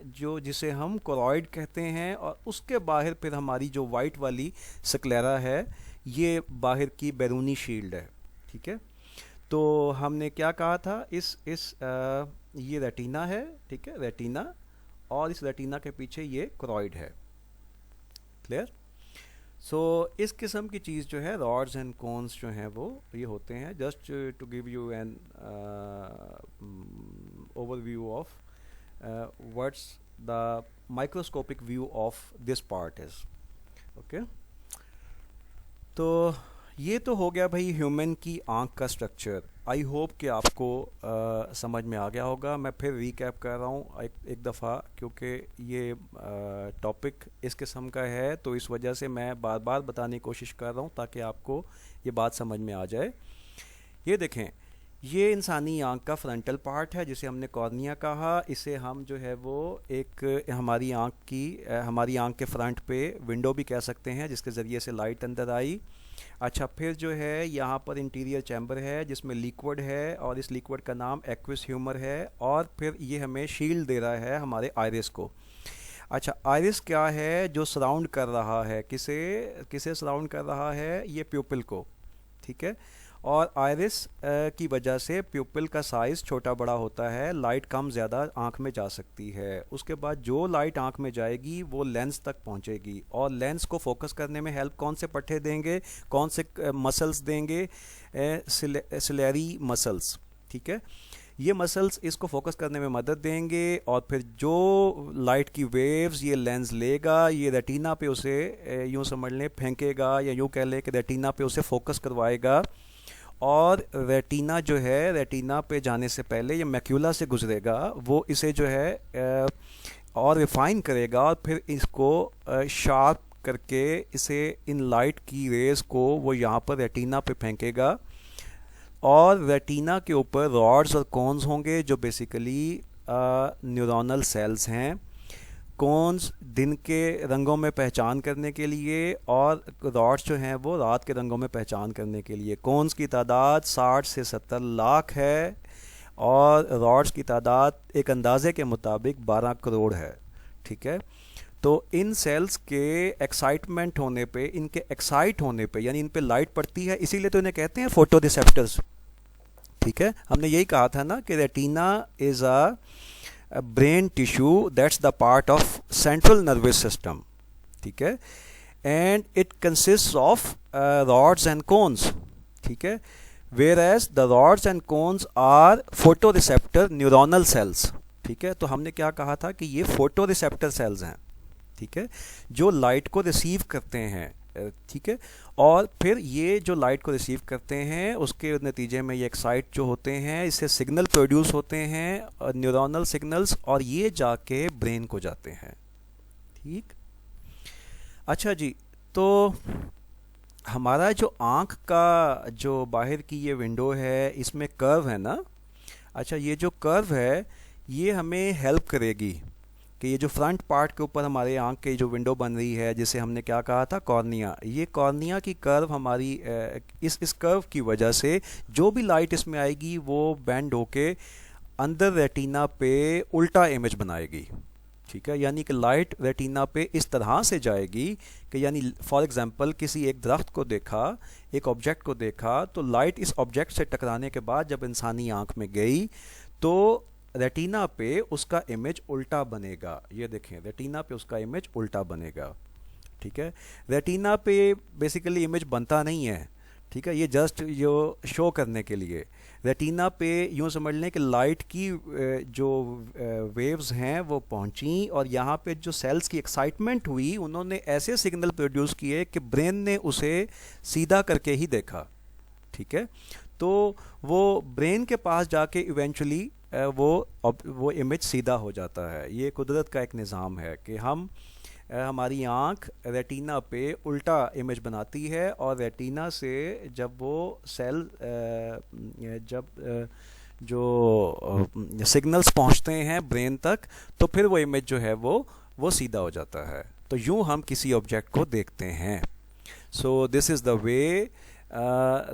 جسے ہم کوروئڈ کہتے ہیں، اور اس کے باہر پھر ہماری جو وائٹ والی سکلیرا ہے، یہ باہر کی بیرونی شیلڈ ہے، ٹھیک ہے؟ تو ہم نے کیا کہا تھا؟ یہ ریٹینا ہے، ٹھیک ہے؟ ریٹینا، اور اس ریٹینا کے پیچھے یہ کوروئڈ ہے۔ کلیئر؟ سو اس قسم کی چیز جو ہے راڈز اینڈ کونز جو ہیں وہ یہ ہوتے ہیں، just to give you an overview of what's the microscopic view of this part is. Okay, تو یہ تو ہو گیا بھائی ہیومن کی آنکھ کا سٹرکچر۔ آئی ہوپ کہ آپ کو سمجھ میں آ گیا ہوگا۔ میں پھر ریکیپ کر رہا ہوں ایک دفعہ، کیونکہ یہ ٹاپک اس قسم کا ہے تو اس وجہ سے میں بار بار بتانے کی کوشش کر رہا ہوں تاکہ آپ کو یہ بات سمجھ میں آ جائے۔ یہ دیکھیں، یہ انسانی آنکھ کا فرنٹل پارٹ ہے جسے ہم نے کارنیا کہا۔ اسے ہم جو ہے وہ ایک ہماری آنکھ کے فرنٹ پہ ونڈو بھی کہہ سکتے ہیں جس کے ذریعے سے لائٹ اندر آئی۔ اچھا، پھر جو ہے یہاں پر انٹیریئر چیمبر ہے جس میں لیکوڈ ہے، اور اس لیکوڈ کا نام ایکوس ہیومر ہے، اور پھر یہ ہمیں شیلڈ دے رہا ہے ہمارے آئرس کو۔ اچھا، آئرس کیا ہے جو سراؤنڈ کر رہا ہے؟ کسے سراؤنڈ کر رہا ہے؟ یہ پیوپل کو، ٹھیک ہے. اور آئرس کی وجہ سے پیپل کا سائز چھوٹا بڑا ہوتا ہے, لائٹ کم زیادہ آنکھ میں جا سکتی ہے. اس کے بعد جو لائٹ آنکھ میں جائے گی وہ لینس تک پہنچے گی, اور لینس کو فوکس کرنے میں ہیلپ کون سے پٹھے دیں گے, کون سے مسلس دیں گے, سلیری مسلس. ٹھیک ہے, یہ مسلس اس کو فوکس کرنے میں مدد دیں گے, اور پھر جو لائٹ کی ویوز یہ لینس لے گا یہ ریٹینا پہ اسے یوں سمجھ لیں پھینکے گا, یا یوں کہہ لیں کہ ریٹینا پہ اسے فوکس کروائے گا. اور ریٹینا جو ہے, ریٹینا پہ جانے سے پہلے یہ میکیولا سے گزرے گا, وہ اسے جو ہے اور ریفائن کرے گا, اور پھر اس کو شارپ کر کے اسے ان لائٹ کی ریز کو وہ یہاں پر ریٹینا پہ پھینکے گا. اور ریٹینا کے اوپر راڈز اور کونز ہوں گے جو بیسیکلی نیورونل سیلز ہیں. کونز دن کے رنگوں میں پہچان کرنے کے لیے, اور راڈز جو ہیں وہ رات کے رنگوں میں پہچان کرنے کے لیے. کونز کی تعداد 60 سے 70 لاکھ ہے, اور راڈز کی تعداد ایک اندازے کے مطابق 12 کروڑ ہے. ٹھیک ہے, تو ان سیلز کے ایکسائٹمنٹ ہونے پہ, ان کے ایکسائٹ ہونے پہ, یعنی ان پہ لائٹ پڑتی ہے, اسی لیے تو انہیں کہتے ہیں فوٹو ریسیپٹرز. ٹھیک ہے, ہم نے یہی کہا تھا نا کہ retina is a brain tissue that's the part of central nervous system. ٹھیک ہے, and it consist of rods and cones. ٹھیک ہے, whereas the rods and cones are photoreceptor neuronal cells. ٹھیک ہے, تو ہم نے کیا کہا تھا کہ یہ فوٹو ریسیپٹر سیلز ہیں. ٹھیک ہے, جو لائٹ کو ریسیو کرتے ہیں. ٹھیک ہے, اور پھر یہ جو لائٹ کو ریسیو کرتے ہیں اس کے نتیجے میں یہ ایکسائٹ جو ہوتے ہیں, اس سے سگنل پروڈیوس ہوتے ہیں, نیورونل سگنلز, اور یہ جا کے برین کو جاتے ہیں. ٹھیک, اچھا جی, تو ہمارا جو آنکھ کا جو باہر کی یہ ونڈو ہے اس میں کرو ہے نا. اچھا, یہ جو کرو ہے یہ ہمیں ہیلپ کرے گی کہ یہ جو فرنٹ پارٹ کے اوپر ہمارے آنکھ کی جو ونڈو بن رہی ہے جسے ہم نے کیا کہا تھا, کارنیا. یہ کارنیا کی کرو ہماری اس کرو کی وجہ سے جو بھی لائٹ اس میں آئے گی وہ بینڈ ہو کے اندر ریٹینا پہ الٹا امیج بنائے گی. ٹھیک ہے, یعنی کہ لائٹ ریٹینا پہ اس طرح سے جائے گی کہ یعنی فار ایگزامپل کسی ایک درخت کو دیکھا, ایک آبجیکٹ کو دیکھا, تو لائٹ اس آبجیکٹ سے ٹکرانے کے بعد جب انسانی آنکھ میں گئی تو ریٹینا پہ اس کا امیج الٹا بنے گا. یہ دیکھیں, ریٹینا پہ اس کا امیج الٹا بنے گا. ٹھیک ہے, ریٹینا پہ بیسیکلی امیج بنتا نہیں ہے. ٹھیک ہے, یہ جسٹ جو شو کرنے کے لیے. ریٹینا پہ یوں سمجھ لیں کہ لائٹ کی جو ویوز ہیں وہ پہنچیں, اور یہاں پہ جو سیلز کی ایکسائٹمنٹ ہوئی انہوں نے ایسے سگنل پروڈیوس کیے کہ برین نے اسے سیدھا کر کے ہی دیکھا. ٹھیک ہے, تو وہ برین کے پاس جا کے ایونچولی وہ امیج سیدھا ہو جاتا ہے. یہ قدرت کا ایک نظام ہے کہ ہماری آنکھ ریٹینا پہ الٹا امیج بناتی ہے, اور ریٹینا سے جب وہ سیل جو سگنلز پہنچتے ہیں برین تک تو پھر وہ امیج جو ہے وہ سیدھا ہو جاتا ہے. تو یوں ہم کسی آبجیکٹ کو دیکھتے ہیں. So this is the way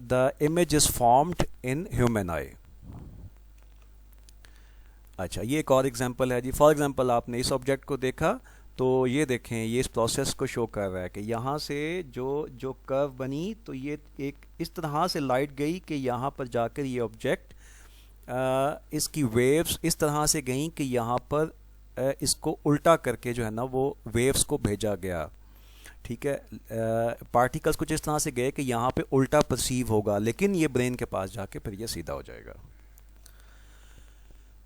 the image is formed in human eye. اچھا, یہ ایک اور ایگزامپل ہے جی. فار ایگزامپل آپ نے اس آبجیکٹ کو دیکھا تو یہ دیکھیں, یہ اس پروسیس کو شو کر رہا ہے کہ یہاں سے جو کرو بنی تو یہ ایک اس طرح سے لائٹ گئی کہ یہاں پر جا کر یہ آبجیکٹ اس کی ویوز اس طرح سے گئیں کہ یہاں پر اس کو الٹا کر کے جو ہے نا وہ ویوز کو بھیجا گیا. ٹھیک ہے, پارٹیکلز کچھ اس طرح سے گئے کہ یہاں پہ الٹا پرسیو ہوگا, لیکن یہ برین کے پاس جا کے پھر یہ سیدھا ہو جائے گا.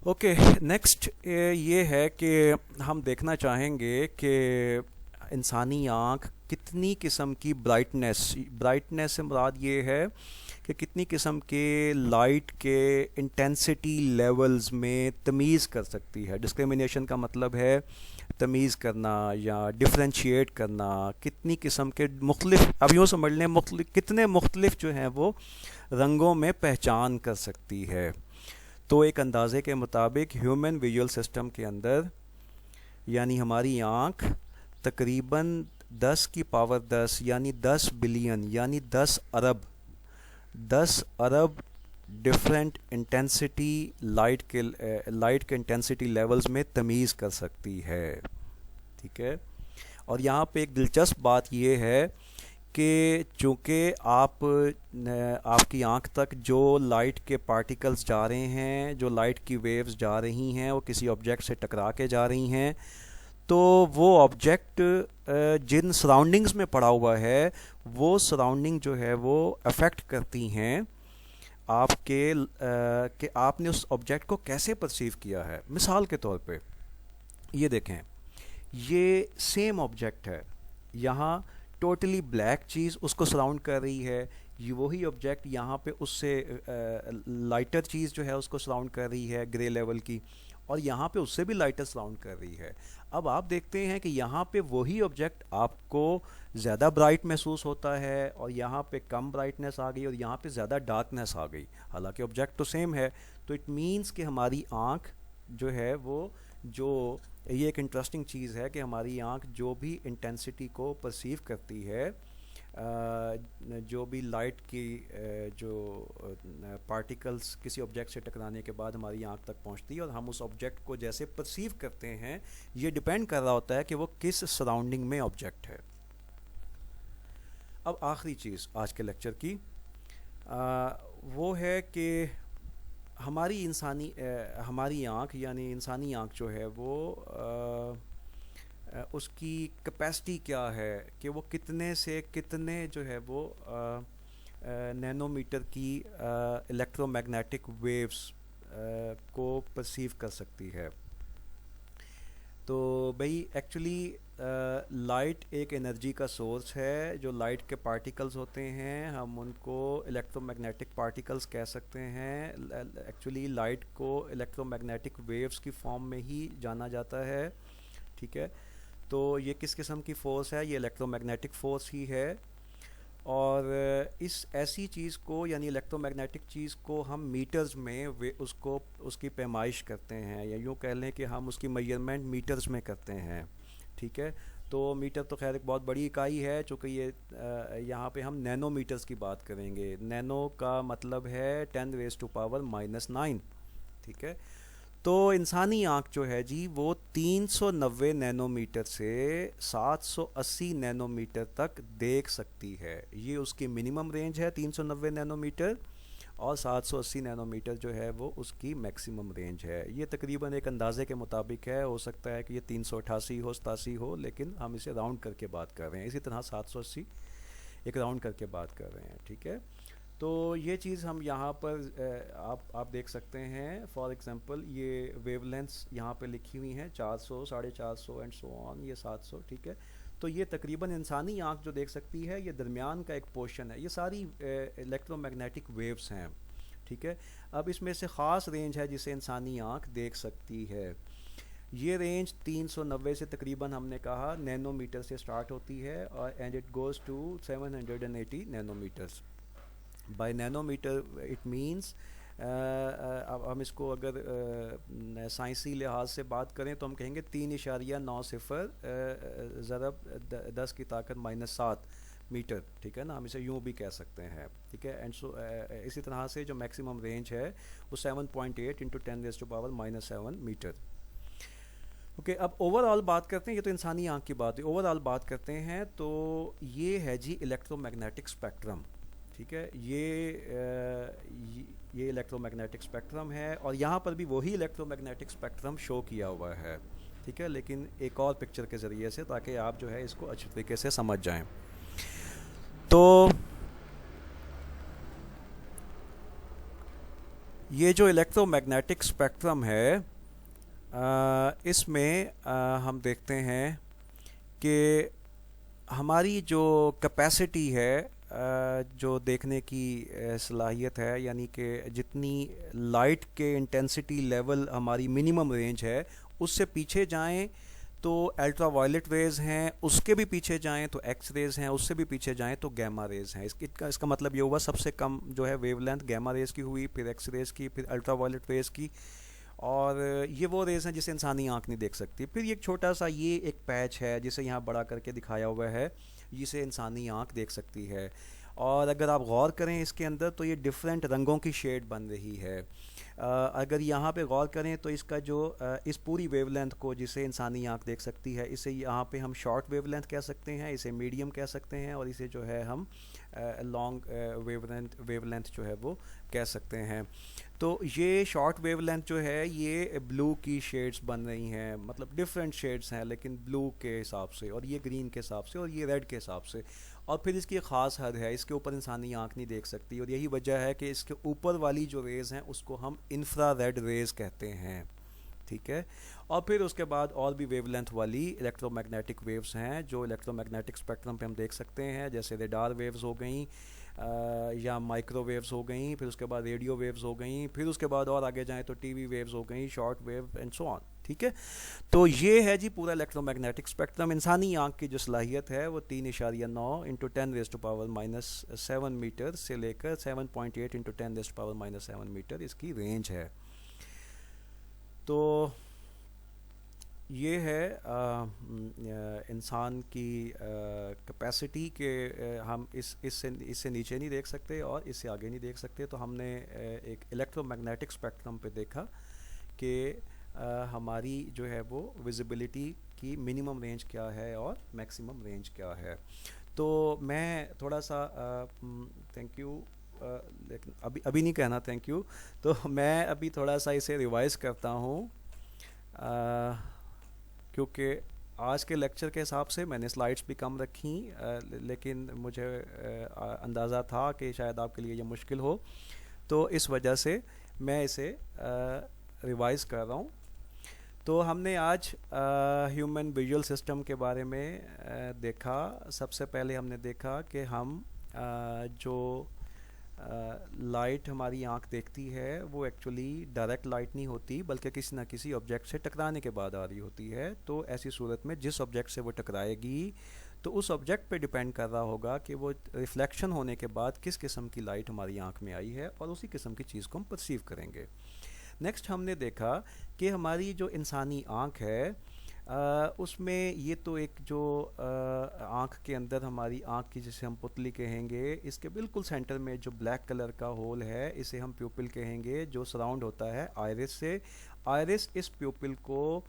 اوکے, نیکسٹ یہ ہے کہ ہم دیکھنا چاہیں گے کہ انسانی آنکھ کتنی قسم کی برائٹنیس سے مراد یہ ہے کہ کتنی قسم کے لائٹ کے انٹینسٹی لیولز میں تمیز کر سکتی ہے. ڈسکریمنیشن کا مطلب ہے تمیز کرنا یا ڈفرینشیٹ کرنا. کتنی قسم کے مختلف, اب یوں سمجھ لیں کتنے مختلف جو ہیں وہ رنگوں میں پہچان کر سکتی ہے. تو ایک اندازے کے مطابق ہیومن ویژول سسٹم کے اندر یعنی ہماری آنکھ تقریباً 10 کی پاور 10 یعنی 10 بلین یعنی 10 ارب ڈفرینٹ انٹینسٹی لائٹ کے انٹینسٹی لیولز میں تمیز کر سکتی ہے. ٹھیک ہے, اور یہاں پہ ایک دلچسپ بات یہ ہے کہ چونکہ آپ کی آنکھ تک جو لائٹ کے پارٹیکلز جا رہے ہیں، جو لائٹ کی ویوز جا رہی ہیں، وہ کسی آبجیکٹ سے ٹکرا کے جا رہی ہیں، تو وہ آبجیکٹ جن سراؤنڈنگز میں پڑا ہوا ہے وہ سراؤنڈنگ جو ہے وہ افیکٹ کرتی ہیں آپ کے کہ آپ نے اس آبجیکٹ کو کیسے پرسیو کیا ہے. مثال کے طور پہ یہ دیکھیں، یہ سیم آبجیکٹ ہے، یہاں ٹوٹلی بلیک چیز اس کو سراؤنڈ کر رہی ہے، یہ وہی آبجیکٹ یہاں پہ اس سے لائٹر چیز جو ہے اس کو سراؤنڈ کر رہی ہے گرے لیول کی، اور یہاں پہ اس سے بھی لائٹر سراؤنڈ کر رہی ہے. اب آپ دیکھتے ہیں کہ یہاں پہ وہی آبجیکٹ آپ کو زیادہ برائٹ محسوس ہوتا ہے، اور یہاں پہ کم برائٹنس آ گئی، اور یہاں پہ زیادہ ڈارکنیس آ گئی، حالانکہ آبجیکٹ تو سیم ہے. تو اٹ مینس کہ ہماری آنکھ جو ہے وہ یہ ایک انٹرسٹنگ چیز ہے کہ ہماری آنکھ جو بھی انٹینسٹی کو پرسیو کرتی ہے، جو بھی لائٹ کی جو پارٹیکلز کسی آبجیکٹ سے ٹکرانے کے بعد ہماری آنکھ تک پہنچتی ہے اور ہم اس آبجیکٹ کو جیسے پرسیو کرتے ہیں، یہ ڈیپینڈ کر رہا ہوتا ہے کہ وہ کس سراؤنڈنگ میں آبجیکٹ ہے. اب آخری چیز آج کے لیکچر کی وہ ہے کہ ہماری آنکھ یعنی انسانی آنکھ جو ہے وہ اس کی کیپیسٹی کیا ہے کہ وہ کتنے سے کتنے جو ہے وہ نینو میٹر کی الیکٹرو میگنیٹک ویوز کو پرسیو کر سکتی ہے. تو بھئی ایکچولی لائٹ ایک انرجی کا سورس ہے. جو لائٹ کے پارٹیکلز ہوتے ہیں ہم ان کو الیکٹرو میگنیٹک پارٹیکلز کہہ سکتے ہیں. ایکچولی لائٹ کو الیکٹرو میگنیٹک ویوز کی فارم میں ہی جانا جاتا ہے. ٹھیک ہے، تو یہ کس قسم کی فورس ہے؟ یہ الیکٹرو میگنیٹک فورس ہی ہے. اور اس ایسی چیز کو یعنی الیکٹرو میگنیٹک چیز کو ہم میٹرز میں اس کی پیمائش کرتے ہیں، یا یوں کہہ لیں کہ ہم اس کی میجرمنٹ میٹرز میں کرتے ہیں. ٹھیک ہے، تو میٹر تو خیر ایک بہت بڑی اکائی ہے، چونکہ یہاں پہ ہم نینو میٹرز کی بات کریں گے. نینو کا مطلب ہے 10⁻⁹. ٹھیک ہے، تو انسانی آنکھ جو ہے جی وہ 390 نینو میٹر سے 780 نینو میٹر تک دیکھ سکتی ہے. یہ اس کی منیمم رینج ہے 390 نینو میٹر، اور 780 نینو میٹر جو ہے وہ اس کی میکسیمم رینج ہے. یہ تقریباً ایک اندازے کے مطابق ہے، ہو سکتا ہے کہ یہ 388 ہو 87 ہو، لیکن ہم اسے راؤنڈ کر کے بات کر رہے ہیں. اسی طرح 780 ایک راؤنڈ کر کے بات کر رہے ہیں. ٹھیک ہے، تو یہ چیز ہم یہاں پر آپ دیکھ سکتے ہیں. فار ایگزامپل یہ ویو لینتھس یہاں پہ لکھی ہوئی ہیں 400 450 اینڈ سو آن، یہ 700. ٹھیک ہے، تو یہ تقریباً انسانی آنکھ جو دیکھ سکتی ہے یہ درمیان کا ایک پورشن ہے. یہ ساری الیکٹرو میگنیٹک ویوز ہیں. ٹھیک ہے، اب اس میں سے خاص رینج ہے جسے انسانی آنکھ دیکھ سکتی ہے. یہ رینج 390 سے تقریباً ہم نے کہا نینو میٹر سے سٹارٹ ہوتی ہے، اور and it goes to 780 nanometres. By nanometre it means اب ہم اس کو اگر سائنسی لحاظ سے بات کریں تو ہم کہیں گے 3.90 ضرب 10 کی طاقت -7 میٹر. ٹھیک ہے نا، ہم اسے یوں بھی کہہ سکتے ہیں. ٹھیک ہے، اینڈ سو اسی طرح سے جو میکسیمم رینج ہے وہ 7.8 × 10⁻⁻7 میٹر. اوکے، اب اوور آل بات کرتے ہیں. یہ تو انسانی آنکھ کی بات ہے. اوور آل بات کرتے ہیں تو یہ ہے جی الیکٹرو میگنیٹک اسپیکٹرم. ٹھیک ہے، یہ الیکٹرو میگنیٹک اسپیکٹرم ہے، اور یہاں پر بھی وہی الیکٹرو میگنیٹک اسپیکٹرم شو کیا ہوا ہے. ٹھیک ہے، لیکن ایک اور پکچر کے ذریعے سے، تاکہ آپ جو ہے اس کو اچھے طریقے سے سمجھ جائیں. تو یہ جو الیکٹرو میگنیٹک اسپیکٹرم ہے اس میں ہم دیکھتے ہیں کہ ہماری جو کیپیسٹی ہے جو دیکھنے کی صلاحیت ہے، یعنی کہ جتنی لائٹ کے انٹینسٹی لیول ہماری منیمم رینج ہے اس سے پیچھے جائیں تو الٹرا وائلٹ ریز ہیں، اس کے بھی پیچھے جائیں تو ایکس ریز ہیں، اس سے بھی پیچھے جائیں تو گیما ریز ہیں. اس کا مطلب یہ ہوا سب سے کم جو ہے ویو لینتھ گیما ریز کی ہوئی، پھر ایکس ریز کی، پھر الٹرا وائلٹ ریز کی، اور یہ وہ ریز ہیں جسے انسانی آنکھ نہیں دیکھ سکتی. پھر ایک چھوٹا سا یہ ایک پیچ ہے جسے یہاں بڑا کر کے دکھایا ہوا ہے، جسے انسانی آنکھ دیکھ سکتی ہے. اور اگر آپ غور کریں اس کے اندر تو یہ ڈفرینٹ رنگوں کی شیڈ بن رہی ہے. اگر یہاں پہ غور کریں تو اس کا جو اس پوری ویو لینتھ کو جسے انسانی آنکھ دیکھ سکتی ہے، اسے یہاں پہ ہم شارٹ ویو لینتھ کہہ سکتے ہیں، اسے میڈیم کہہ سکتے ہیں، اور اسے جو ہے ہم لانگ ویو لینتھ جو ہے وہ کہہ سکتے ہیں. تو یہ شارٹ ویو لینتھ جو ہے یہ بلو کی شیڈز بن رہی ہیں، مطلب ڈفرینٹ شیڈز ہیں لیکن بلو کے حساب سے، اور یہ گرین کے حساب سے، اور یہ ریڈ کے حساب سے. اور پھر اس کی ایک خاص حد ہے، اس کے اوپر انسانی آنکھ نہیں دیکھ سکتی، اور یہی وجہ ہے کہ اس کے اوپر والی جو ریز ہیں اس کو ہم انفرا ریڈ ریز کہتے ہیں. ٹھیک ہے. اور پھر اس کے بعد اور بھی ویو لینتھ والی الیکٹرو میگنیٹک ویوز ہیں جو الیکٹرو میگنیٹک اسپیکٹرم پہ ہم دیکھ سکتے ہیں، جیسے ریڈار ویوز ہو گئیں یا مائکرو ویوز ہو گئیں، پھر اس کے بعد ریڈیو ویوز ہو گئیں، پھر اس کے بعد اور آگے جائیں تو ٹی وی ویوز ہو گئیں، شارٹ ویو اینڈ سو آن. ٹھیک ہے. تو یہ ہے جی پورا الیکٹرو میگنیٹک اسپیکٹرم. انسانی آنکھ کی جو صلاحیت ہے وہ 3.9 انٹو 10⁻⁻7 میٹر سے لے کر 7.8 انٹو 10⁻⁻7 میٹر اس کی رینج ہے. تو یہ ہے انسان کی کیپیسٹی کہ ہم اس سے نیچے نہیں دیکھ سکتے اور اس سے آگے نہیں دیکھ سکتے. تو ہم نے ایک الیکٹرو میگنیٹک اسپیکٹرم پہ دیکھا کہ ہماری جو ہے وہ ویزیبلٹی کی منیمم رینج کیا ہے اور میکسیمم رینج کیا ہے. تو میں تھوڑا سا تھینک یو، لیکن ابھی نہیں کہنا تھینک یو. تو میں ابھی تھوڑا سا اسے ریوائز کرتا ہوں کیونکہ آج کے لیکچر کے حساب سے میں نے سلائڈس بھی کم رکھیں، لیکن مجھے اندازہ تھا کہ شاید آپ کے لیے یہ مشکل ہو، تو اس وجہ سے میں اسے ریوائز کر رہا ہوں. تو ہم نے آج ہیومن ویژول سسٹم کے بارے میں دیکھا. سب سے پہلے ہم نے دیکھا کہ ہم جو لائٹ ہماری آنکھ دیکھتی ہے وہ ایکچولی ڈائریکٹ لائٹ نہیں ہوتی بلکہ کسی نہ کسی آبجیکٹ سے ٹکرانے کے بعد آ رہی ہوتی ہے. تو ایسی صورت میں جس آبجیکٹ سے وہ ٹکرائے گی تو اس آبجیکٹ پہ ڈیپینڈ کر رہا ہوگا کہ وہ ریفلیکشن ہونے کے بعد کس قسم کی لائٹ ہماری آنکھ میں آئی ہے، اور اسی قسم کی چیز کو ہم پرسیو کریں گے. نیکسٹ ہم نے دیکھا کہ ہماری جو انسانی آنکھ ہے اس میں یہ تو ایک جو آنکھ کے اندر ہماری آنکھ کی جسے ہم پتلی کہیں گے، اس کے بالکل سینٹر میں جو بلیک کلر کا ہول ہے اسے ہم پیوپل کہیں گے، جو سراؤنڈ ہوتا ہے آئرس سے. آئرس اس پیوپل کو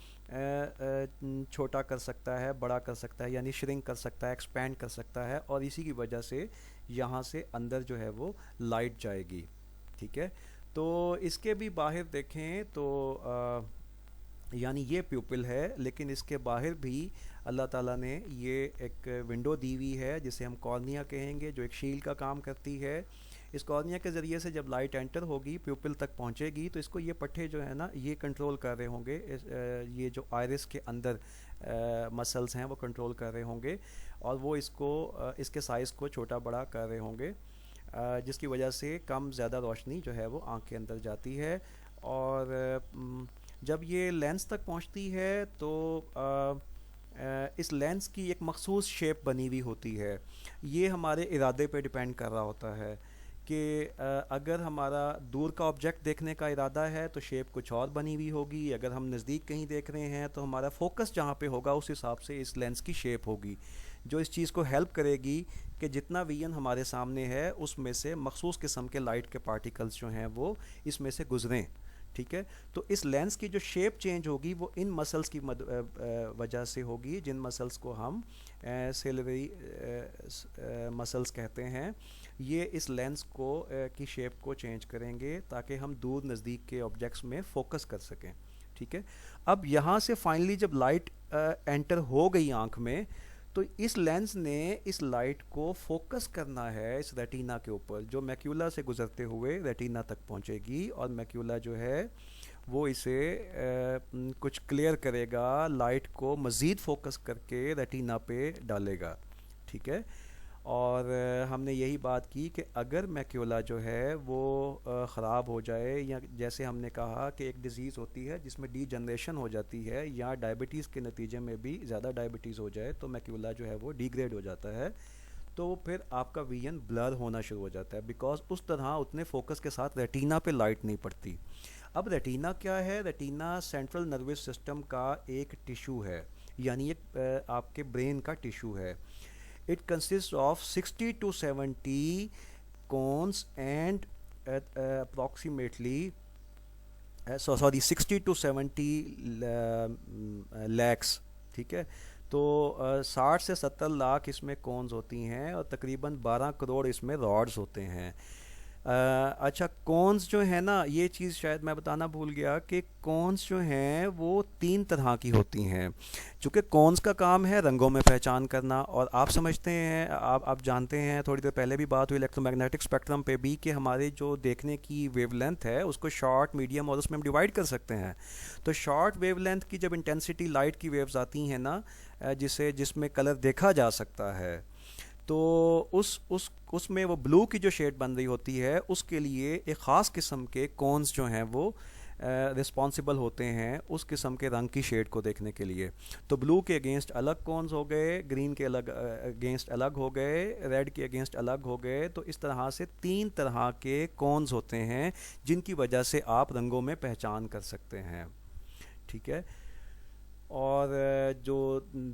چھوٹا کر سکتا ہے، بڑا کر سکتا ہے، یعنی شرنک کر سکتا ہے، ایکسپینڈ کر سکتا ہے، اور اسی کی وجہ سے یہاں سے اندر جو ہے وہ لائٹ جائے گی. ٹھیک ہے. تو اس کے بھی باہر دیکھیں تو یعنی یہ پیوپل ہے، لیکن اس کے باہر بھی اللہ تعالیٰ نے یہ ایک ونڈو دی ہوئی ہے جسے ہم کارنیا کہیں گے، جو ایک شیل کا کام کرتی ہے. اس کارنیا کے ذریعے سے جب لائٹ انٹر ہوگی پیوپل تک پہنچے گی تو اس کو یہ پٹھے جو ہے نا یہ کنٹرول کر رہے ہوں گے، یہ جو آئرس کے اندر مسلز ہیں وہ کنٹرول کر رہے ہوں گے، اور وہ اس کو اس کے سائز کو چھوٹا بڑا کر رہے ہوں گے، جس کی وجہ سے کم زیادہ روشنی جو ہے وہ آنکھ کے اندر جاتی ہے. اور جب یہ لینس تک پہنچتی ہے تو اس لینس کی ایک مخصوص شیپ بنی ہوئی ہوتی ہے. یہ ہمارے ارادے پہ ڈیپینڈ کر رہا ہوتا ہے کہ اگر ہمارا دور کا آبجیکٹ دیکھنے کا ارادہ ہے تو شیپ کچھ اور بنی ہوئی ہوگی، اگر ہم نزدیک کہیں دیکھ رہے ہیں تو ہمارا فوکس جہاں پہ ہوگا اس حساب سے اس لینس کی شیپ ہوگی، جو اس چیز کو ہیلپ کرے گی کہ جتنا ویژن ہمارے سامنے ہے اس میں سے مخصوص قسم کے لائٹ کے پارٹیکلز جو ہیں وہ اس میں سے گزریں. ٹھیک ہے. تو اس لینس کی جو شیپ چینج ہوگی وہ ان مسلز کی وجہ سے ہوگی، جن مسلز کو ہم سیلوری مسلز کہتے ہیں. یہ اس لینس کو کی شیپ کو چینج کریں گے تاکہ ہم دور نزدیک کے آبجیکٹس میں فوکس کر سکیں. ٹھیک ہے. اب یہاں سے فائنلی جب لائٹ انٹر ہو گئی آنکھ میں تو اس لینس نے اس لائٹ کو فوکس کرنا ہے اس ریٹینا کے اوپر، جو میکیولا سے گزرتے ہوئے ریٹینا تک پہنچے گی، اور میکیولا جو ہے وہ اسے کچھ کلیئر کرے گا، لائٹ کو مزید فوکس کر کے ریٹینا پہ ڈالے گا. ٹھیک ہے. اور ہم نے یہی بات کی کہ اگر میکیولا جو ہے وہ خراب ہو جائے، یا جیسے ہم نے کہا کہ ایک ڈیزیز ہوتی ہے جس میں ڈی جنریشن ہو جاتی ہے، یا ڈائبٹیز کے نتیجے میں بھی زیادہ ڈائبٹیز ہو جائے تو میکیولا جو ہے وہ ڈی گریڈ ہو جاتا ہے، تو پھر آپ کا ویژن بلر ہونا شروع ہو جاتا ہے، بیکاز اس طرح اتنے فوکس کے ساتھ ریٹینا پہ لائٹ نہیں پڑتی. اب ریٹینا کیا ہے؟ ریٹینا سینٹرل نروس سسٹم کا ایک ٹیشو ہے، یعنی ایک آپ کے برین کا ٹیشو ہے. It consists of 60 to 70 cones and approximately 60 to 70 lakhs. ٹھیک ہے، تو 60 سے 70 لاکھ اس میں کونز ہوتی ہیں اور تقریباً 12 کروڑ اس میں راڈز ہوتے ہیں. اچھا، کونز جو ہے نا، یہ چیز شاید میں بتانا بھول گیا کہ کونز جو ہیں وہ 3 طرح کی ہوتی ہیں. چونکہ کونز کا کام ہے رنگوں میں پہچان کرنا، اور آپ سمجھتے ہیں، آپ جانتے ہیں، تھوڑی دیر پہلے بھی بات ہوئی الیکٹرو میگنیٹک اسپیکٹرم پہ بھی، کہ ہمارے جو دیکھنے کی ویو لینتھ ہے اس کو شارٹ، میڈیم اور اس میں ہم ڈیوائڈ کر سکتے ہیں. تو شارٹ ویو لینتھ کی جب انٹینسٹی لائٹ کی ویوز آتی ہیں نا، جس میں کلر دیکھا جا سکتا ہے، تو اس میں وہ بلو کی جو شیڈ بن رہی ہوتی ہے، اس کے لیے ایک خاص قسم کے کونز جو ہیں وہ رسپانسبل ہوتے ہیں اس قسم کے رنگ کی شیڈ کو دیکھنے کے لیے. تو بلو کے اگینسٹ الگ کونز ہو گئے، گرین کے اگینسٹ الگ ہو گئے، ریڈ کے اگینسٹ الگ ہو گئے. تو اس طرح سے 3 طرح کے کونز ہوتے ہیں جن کی وجہ سے آپ رنگوں میں پہچان کر سکتے ہیں. ٹھیک ہے، اور جو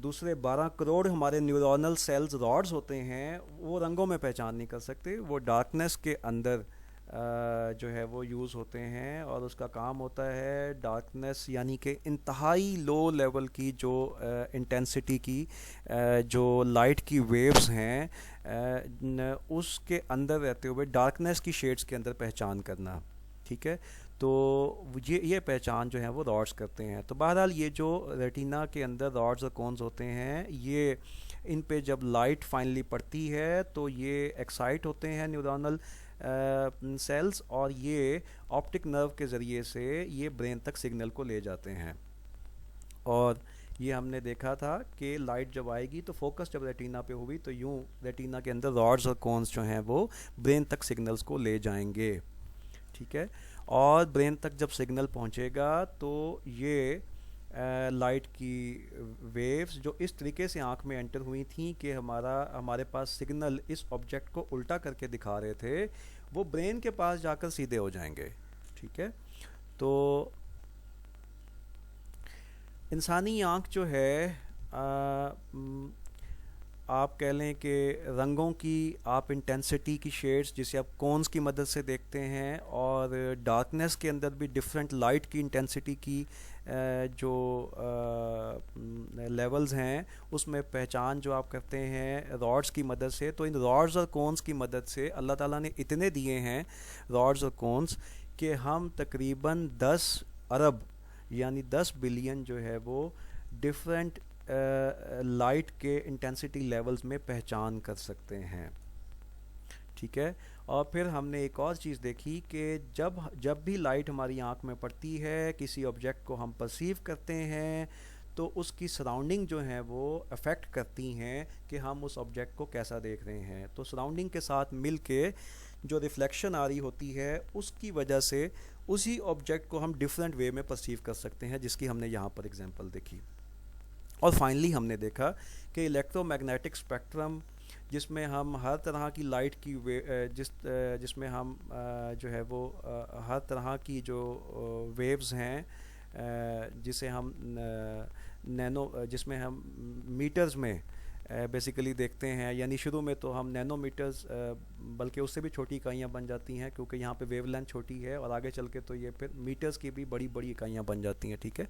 دوسرے 12 کروڑ ہمارے نیورونل سیلز راڈز ہوتے ہیں وہ رنگوں میں پہچان نہیں کر سکتے، وہ ڈارکنیس کے اندر جو ہے وہ یوز ہوتے ہیں، اور اس کا کام ہوتا ہے ڈارکنیس، یعنی کہ انتہائی لو لیول کی جو انٹینسٹی کی جو لائٹ کی ویوز ہیں اس کے اندر رہتے ہوئے ڈارکنیس کی شیڈز کے اندر پہچان کرنا. ٹھیک ہے، تو یہ پہچان جو ہے وہ راڈز کرتے ہیں. تو بہرحال یہ جو ریٹینا کے اندر راڈز اور کونز ہوتے ہیں، یہ ان پہ جب لائٹ فائنلی پڑتی ہے تو یہ ایکسائٹ ہوتے ہیں نیورونل سیلز، اور یہ آپٹک نرو کے ذریعے سے یہ برین تک سگنل کو لے جاتے ہیں. اور یہ ہم نے دیکھا تھا کہ لائٹ جب آئے گی تو فوکس جب ریٹینا پہ ہوئی تو یوں ریٹینا کے اندر راڈز اور کونز جو ہیں وہ برین تک سگنلز کو لے جائیں گے. ٹھیک ہے، اور برین تک جب سگنل پہنچے گا تو یہ لائٹ کی ویوز جو اس طریقے سے آنکھ میں انٹر ہوئی تھیں کہ ہمارے پاس سگنل اس آبجیکٹ کو الٹا کر کے دکھا رہے تھے، وہ برین کے پاس جا کر سیدھے ہو جائیں گے. ٹھیک ہے، تو انسانی آنکھ جو ہے آپ کہہ لیں کہ رنگوں کی آپ انٹینسٹی کی شیڈز جسے آپ کونز کی مدد سے دیکھتے ہیں، اور ڈارکنیس کے اندر بھی ڈفرینٹ لائٹ کی انٹینسٹی کی جو لیولز ہیں اس میں پہچان جو آپ کرتے ہیں راڈز کی مدد سے. تو ان راڈز اور کونز کی مدد سے اللہ تعالیٰ نے اتنے دیے ہیں راڈز اور کونز کہ ہم تقریباً 10 ارب یعنی 10 بلین جو ہے وہ ڈفرینٹ لائٹ کے انٹینسٹی لیولز میں پہچان کر سکتے ہیں. ٹھیک ہے، اور پھر ہم نے ایک اور چیز دیکھی کہ جب بھی لائٹ ہماری آنکھ میں پڑتی ہے، کسی آبجیکٹ کو ہم پرسیو کرتے ہیں، تو اس کی سراؤنڈنگ جو ہیں وہ افیکٹ کرتی ہیں کہ ہم اس آبجیکٹ کو کیسا دیکھ رہے ہیں. تو سراؤنڈنگ کے ساتھ مل کے جو ریفلیکشن آ رہی ہوتی ہے اس کی وجہ سے اسی آبجیکٹ کو ہم ڈفرینٹ وے میں پرسیو کر سکتے ہیں، جس کی ہم نے یہاں پر اگزامپل دیکھی. اور فائنلی ہم نے دیکھا کہ الیکٹرو میگنیٹک اسپیکٹرم جس میں ہم ہر طرح کی لائٹ کی جس میں ہم جو ہے وہ ہر طرح کی جو ویوز ہیں جسے ہم جس میں ہم میٹرز میں بیسیکلی دیکھتے ہیں، یعنی شروع میں تو ہم نینو میٹرز بلکہ اس سے بھی چھوٹی اکائیاں بن جاتی ہیں کیونکہ یہاں پہ ویو لینتھ چھوٹی ہے، اور آگے چل کے تو یہ پھر میٹرز کی بھی بڑی بڑی اکائیاں بن جاتی ہیں. ٹھیک ہے،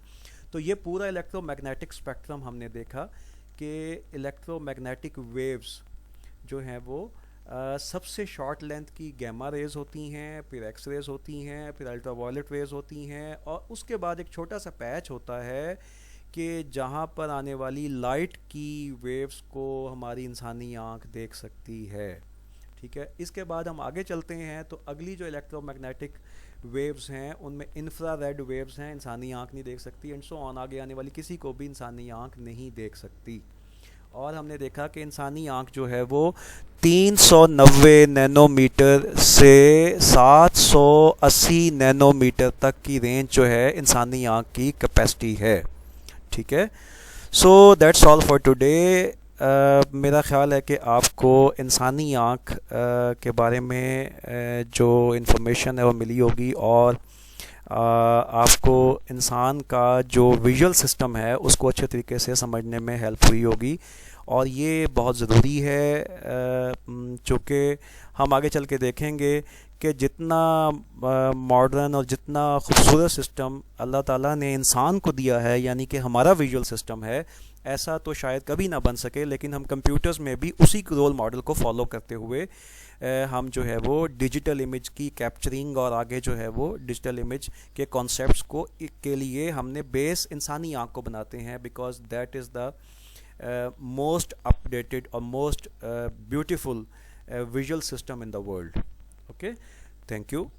تو یہ پورا الیکٹرو میگنیٹک اسپیکٹرم ہم نے دیکھا کہ الیکٹرو میگنیٹک ویوز جو ہیں وہ سب سے شارٹ لینتھ کی گیما ریز ہوتی ہیں، پھر ایکس ریز ہوتی ہیں، پھر الٹرا وائلٹ ریز ہوتی ہیں، اور اس کے بعد ایک چھوٹا سا پیچ ہوتا ہے کہ جہاں پر آنے والی لائٹ کی ویوز کو ہماری انسانی آنکھ دیکھ سکتی ہے. ٹھیک ہے، اس کے بعد ہم آگے چلتے ہیں تو اگلی جو الیکٹرو میگنیٹک ویوز ہیں ان میں انفرا ریڈ ویوز ہیں، انسانی آنکھ نہیں دیکھ سکتی، اینڈ سو آن، آگے آنے والی کسی کو بھی انسانی آنکھ نہیں دیکھ سکتی. اور ہم نے دیکھا کہ انسانی آنکھ جو ہے وہ 390 نینو میٹر سے 780 نینو میٹر تک کی رینج جو ہے انسانی آنکھ کی کیپیسٹی ہے. ٹھیک ہے، so that's all for today. میرا خیال ہے کہ آپ کو انسانی آنکھ کے بارے میں جو انفارمیشن ہے وہ ملی ہوگی، اور آپ کو انسان کا جو ویژول سسٹم ہے اس کو اچھے طریقے سے سمجھنے میں ہیلپ ہوئی ہوگی. اور یہ بہت ضروری ہے، چونکہ ہم آگے چل کے دیکھیں گے کہ جتنا ماڈرن اور جتنا خوبصورت سسٹم اللہ تعالیٰ نے انسان کو دیا ہے، یعنی کہ ہمارا ویژول سسٹم ہے، ایسا تو شاید کبھی نہ بن سکے، لیکن ہم کمپیوٹرز میں بھی اسی رول ماڈل کو فالو کرتے ہوئے ہم جو ہے وہ ڈیجیٹل امیج کی کیپچرنگ اور آگے جو ہے وہ ڈیجیٹل امیج کے کانسیپٹس کو کے لیے ہم نے بیس انسانی آنکھ کو بناتے ہیں، because that is the most updated اور most beautiful visual system in the world. Okay, thank you.